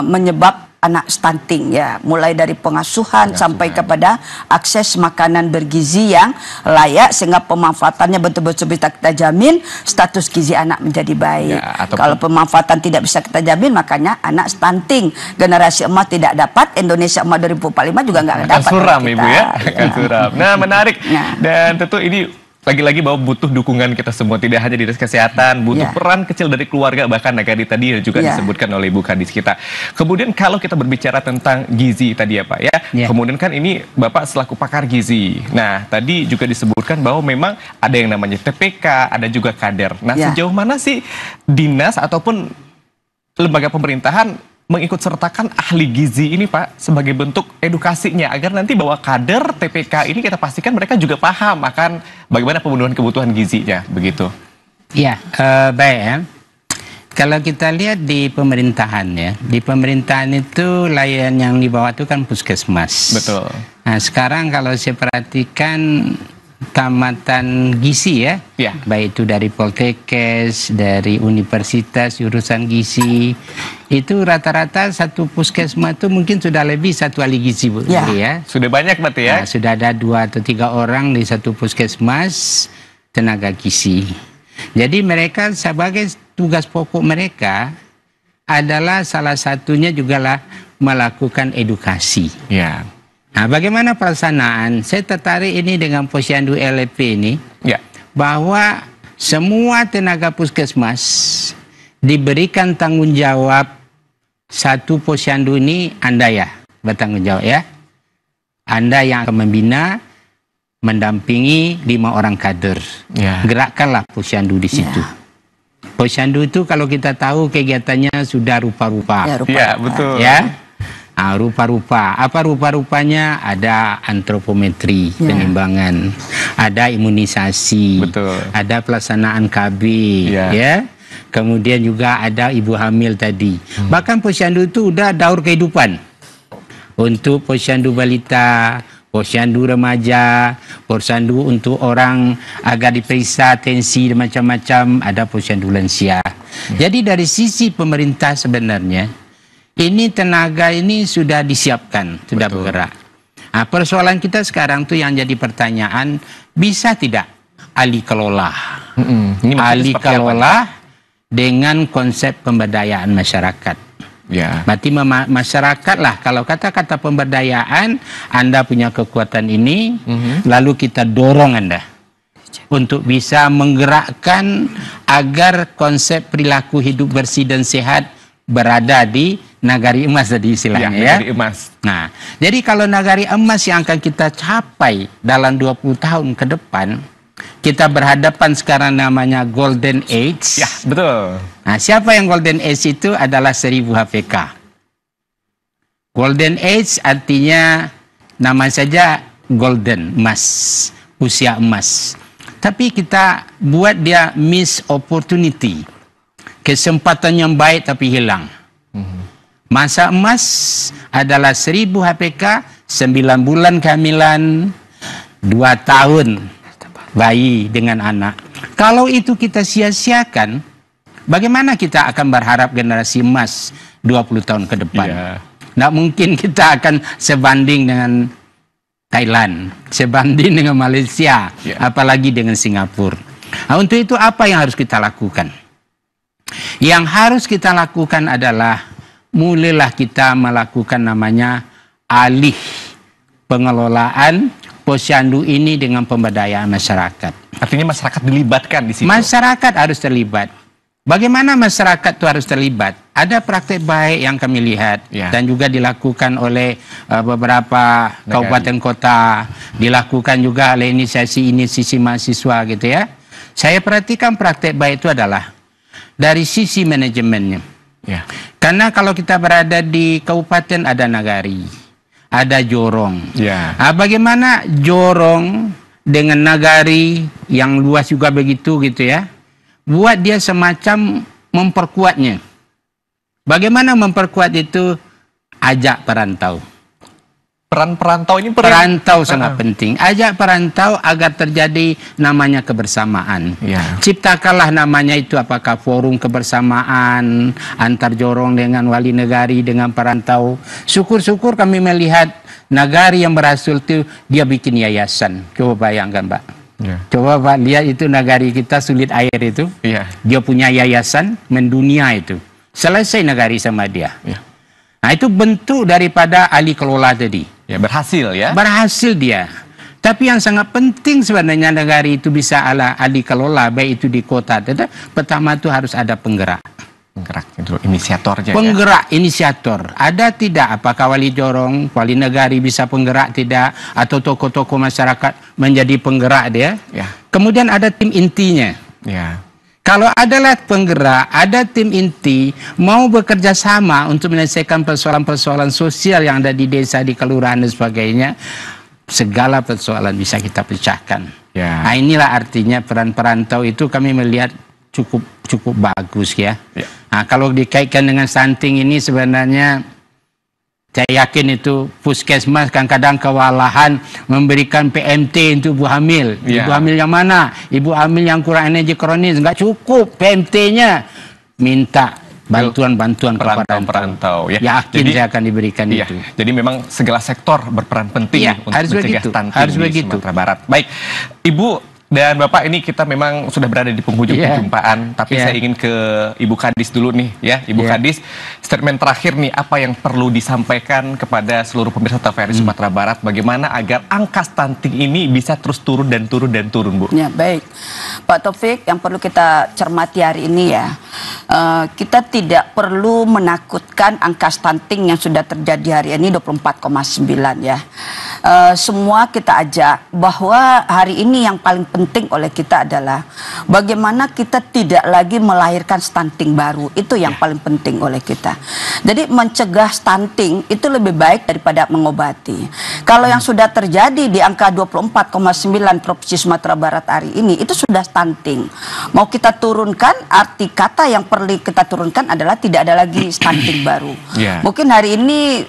menyebab anak stunting ya, mulai dari pengasuhan sampai kepada akses makanan bergizi yang layak sehingga pemanfaatannya betul-betul bisa kita jamin status gizi anak menjadi baik. Kalau pemanfaatan tidak bisa kita jamin, makanya anak stunting, generasi emas tidak dapat, Indonesia emas 2045 juga nggak dapat. Suram Ibu ya, suram. Nah, menarik. Dan tentu ini lagi-lagi bahwa butuh dukungan kita semua, tidak hanya di dinas kesehatan, butuh peran kecil dari keluarga, bahkan Nagari tadi juga disebutkan oleh Ibu Kadis kita. Kemudian kalau kita berbicara tentang gizi tadi ya Pak ya, kemudian kan ini Bapak selaku pakar gizi. Nah, tadi juga disebutkan bahwa memang ada yang namanya TPK, ada juga kader. Nah, sejauh mana sih dinas ataupun lembaga pemerintahan mengikut sertakan ahli gizi ini Pak sebagai bentuk edukasinya agar nanti bahwa kader TPK ini kita pastikan mereka juga paham akan bagaimana pemenuhan kebutuhan gizinya, begitu? Ya, baik ya. Kalau kita lihat di pemerintahan ya, di pemerintahan itu layan yang di bawah itu kan puskesmas. Betul. Nah, sekarang kalau saya perhatikan tamatan gizi ya, baik itu dari Poltekkes, dari universitas jurusan gizi, itu rata-rata satu puskesmas itu mungkin sudah lebih satu ahli gizi Bu. Ya. Sudah banyak berarti ya? Nah, sudah ada 2 atau 3 orang di satu puskesmas tenaga gizi. Jadi mereka sebagai tugas pokok mereka adalah salah satunya juga lah melakukan edukasi. Nah, bagaimana pelaksanaan? Saya tertarik ini dengan posyandu LP ini, bahwa semua tenaga puskesmas diberikan tanggung jawab, satu posyandu ini Anda ya bertanggung jawab ya. Anda yang akan membina, mendampingi 5 orang kader. Gerakkanlah posyandu di situ. Posyandu itu kalau kita tahu kegiatannya sudah rupa-rupa. Ya, betul. Ya. Nah, rupa-rupa. Apa rupa-rupanya? Ada antropometri, penimbangan, ada imunisasi, betul. Ada pelaksanaan KB, ya. Kemudian juga ada ibu hamil tadi. Bahkan posyandu itu udah daur kehidupan. Untuk posyandu balita, posyandu remaja, posyandu untuk orang agar diperiksa tensi dan macam-macam, ada posyandu lansia. Jadi dari sisi pemerintah sebenarnya ini tenaga ini sudah disiapkan, sudah bergerak. Nah, persoalan kita sekarang tuh yang jadi pertanyaan, bisa tidak ahli kelola? Ahli kelola dengan konsep pemberdayaan masyarakat. Ya. Berarti masyarakat lah, kalau kata-kata pemberdayaan, Anda punya kekuatan ini, lalu kita dorong Anda untuk bisa menggerakkan agar konsep perilaku hidup bersih dan sehat berada di nagari emas tadi istilahnya ya. Nagari emas. Nah, jadi kalau nagari emas yang akan kita capai dalam 20 tahun ke depan, kita berhadapan sekarang namanya Golden Age. Ya, betul. Nah, siapa yang Golden Age itu adalah 1000 HPK. Golden Age artinya nama saja golden, emas, usia emas. Tapi kita buat dia miss opportunity. Kesempatan yang baik tapi hilang. Masa emas adalah 1000 HPK, 9 bulan kehamilan, 2 tahun bayi dengan anak. Kalau itu kita sia-siakan, bagaimana kita akan berharap generasi emas 20 tahun ke depan? Tidak mungkin kita akan sebanding dengan Thailand, sebanding dengan Malaysia, apalagi dengan Singapura. Nah, untuk itu apa yang harus kita lakukan? Yang harus kita lakukan adalah mulailah kita melakukan namanya alih pengelolaan posyandu ini dengan pemberdayaan masyarakat. Artinya masyarakat dilibatkan di situ. Masyarakat harus terlibat. Bagaimana masyarakat itu harus terlibat? Ada praktek baik yang kami lihat dan juga dilakukan oleh beberapa kabupaten kota, dilakukan juga oleh inisiasi mahasiswa gitu ya. Saya perhatikan praktek baik itu adalah dari sisi manajemennya. Karena kalau kita berada di kabupaten ada nagari, ada jorong. Bagaimana jorong dengan nagari yang luas juga begitu gitu ya, buat dia semacam memperkuatnya. Bagaimana memperkuat itu? Ajak perantau. Peran perantau ini perantau sangat penting. Ajak perantau agar terjadi namanya kebersamaan. Ciptakanlah namanya itu apakah forum kebersamaan antar jorong dengan wali negari dengan perantau. Syukur-syukur kami melihat nagari yang berhasil itu dia bikin yayasan. Coba bayangkan Pak. Coba Pak lihat itu nagari kita sulit air itu. Dia punya yayasan mendunia itu. Selesai nagari sama dia. Nah itu bentuk daripada ahli kelola tadi. Berhasil ya. Berhasil dia. Tapi yang sangat penting sebenarnya negara itu bisa ahli kelola, baik itu di kota. Pertama itu harus ada penggerak. Penggerak itu inisiatornya. Penggerak, inisiator. Ada tidak? Apakah wali jorong, wali negari bisa penggerak tidak? Atau tokoh-tokoh masyarakat menjadi penggerak dia? Kemudian ada tim intinya. Kalau adalah penggerak, ada tim inti, mau bekerja sama untuk menyelesaikan persoalan-persoalan sosial yang ada di desa, di kelurahan dan sebagainya, segala persoalan bisa kita pecahkan. Nah inilah artinya peran perantau itu kami melihat cukup bagus ya. Nah kalau dikaitkan dengan stunting ini sebenarnya saya yakin itu puskesmas kadang-kadang kewalahan memberikan PMT untuk ibu hamil. Ibu hamil yang mana? Ibu hamil yang kurang energi kronis. Enggak cukup PMT-nya. Minta bantuan-bantuan kepada perantau. Yakin saya akan diberikan itu. Jadi memang segala sektor berperan penting untuk mencegah stunting di Sumatera Barat. Baik, Ibu dan Bapak, ini kita memang sudah berada di penghujung perjumpaan, tapi saya ingin ke Ibu Kadis dulu nih ya. Ibu Kadis, statement terakhir nih, apa yang perlu disampaikan kepada seluruh pemirsa TVRI Sumatera Barat, bagaimana agar angka stunting ini bisa terus turun dan turun dan turun, Bu? Ya, baik. Pak Taufik, yang perlu kita cermati hari ini ya, kita tidak perlu menakutkan angka stunting yang sudah terjadi hari ini 24,9 ya. semua kita ajak bahwa hari ini yang paling penting oleh kita adalah bagaimana kita tidak lagi melahirkan stunting baru. Itu yang paling penting oleh kita. Jadi mencegah stunting itu lebih baik daripada mengobati. Kalau yang sudah terjadi di angka 24,9 Provinsi Sumatera Barat hari ini itu sudah stunting. Mau kita turunkan, arti kata yang perlu kita turunkan adalah tidak ada lagi stunting baru. Mungkin hari ini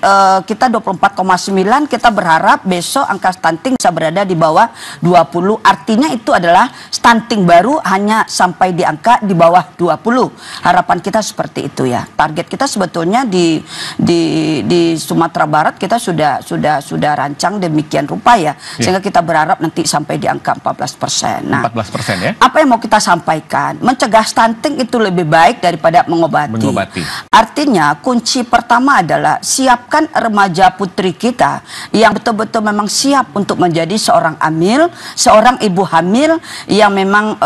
kita 24,9, kita berharap besok angka stunting bisa berada di bawah 20. Artinya itu adalah stunting baru hanya sampai di angka di bawah 20. Harapan kita seperti itu ya. Target kita sebetulnya di Sumatera Barat kita sudah rancang demikian rupa ya. Sehingga kita berharap nanti sampai di angka 14%. Nah, 14% ya. Apa yang mau kita sampaikan? Mencegah stunting itu lebih baik daripada mengobati. Artinya kunci pertama adalah siapkan remaja putri kita yang betul-betul memang siap untuk menjadi seorang hamil, seorang ibu hamil yang memang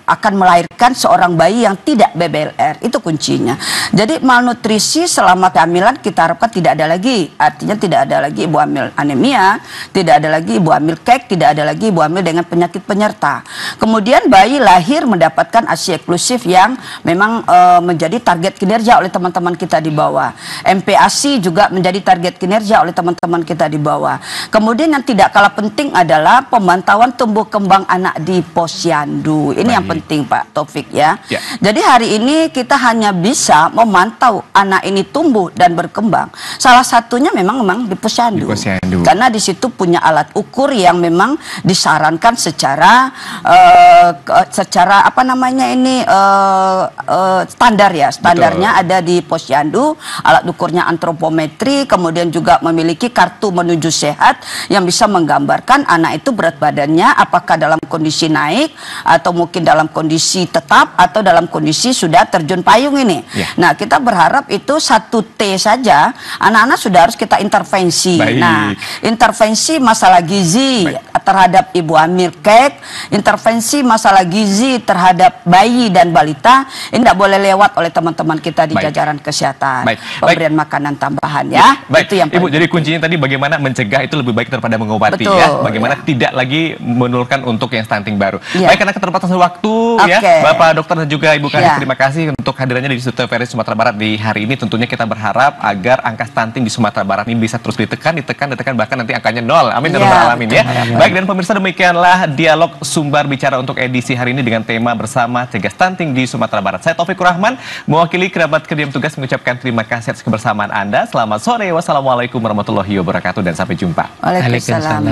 akan melahirkan seorang bayi yang tidak BBLR. Itu kuncinya. Jadi malnutrisi selama kehamilan kita harapkan tidak ada lagi. Artinya tidak ada lagi ibu hamil anemia, tidak ada lagi ibu hamil kek, tidak ada lagi ibu hamil dengan penyakit penyerta. Kemudian bayi lahir mendapatkan ASI eksklusif yang memang menjadi target kinerja oleh teman-teman kita di bawah. MPASI juga menjadi target kinerja oleh teman-teman kita di bawah. Kemudian yang tidak kalah penting adalah pemantauan tumbuh kembang anak di posyandu. Ini yang penting Pak Taufik ya. Jadi hari ini kita hanya bisa memantau anak ini tumbuh dan berkembang. Salah satunya memang di posyandu. Karena di situ punya alat ukur yang memang disarankan secara apa namanya ini standar ya. Standarnya ada di posyandu, alat ukurnya antropometri, kemudian juga memiliki kartu menuju sehat yang bisa menggambarkan anak itu berat badannya apakah dalam kondisi naik atau mungkin dalam kondisi tetap atau dalam kondisi sudah terjun payung ini. Nah, kita berharap itu 1T saja anak-anak sudah harus kita intervensi. Nah, intervensi masalah gizi terhadap ibu hamil kek, intervensi masalah gizi terhadap bayi dan balita ini tidak boleh lewat oleh teman-teman kita di jajaran kesehatan. Pemberian makanan tambahan ya. Itu yang Ibu, jadi kuncinya tadi bagaimana mencegah itu lebih baik daripada mengobati ya. Bagaimana tidak lagi menurunkan untuk yang stunting baru. Baik, karena keterbatasan waktu ya, Bapak Dokter dan juga Ibu Kadis, terima kasih untuk hadirnya di Institut Veris Sumatera Barat di hari ini. Tentunya kita berharap agar angka stunting di Sumatera Barat ini bisa terus ditekan, bahkan nanti angkanya 0. Amin ya rabbal alamin ya. Baik, dan pemirsa, demikianlah dialog Sumbar Bicara untuk edisi hari ini dengan tema bersama cegah stunting di Sumatera Barat. Saya Taufikur Rahman, mewakili kerabat kerja tugas mengucapkan terima kasih atas kebersamaan Anda. Selamat sore, wassalamualaikum warahmatullahi wabarakatuh, dan sampai jumpa. Waalaikumsalam.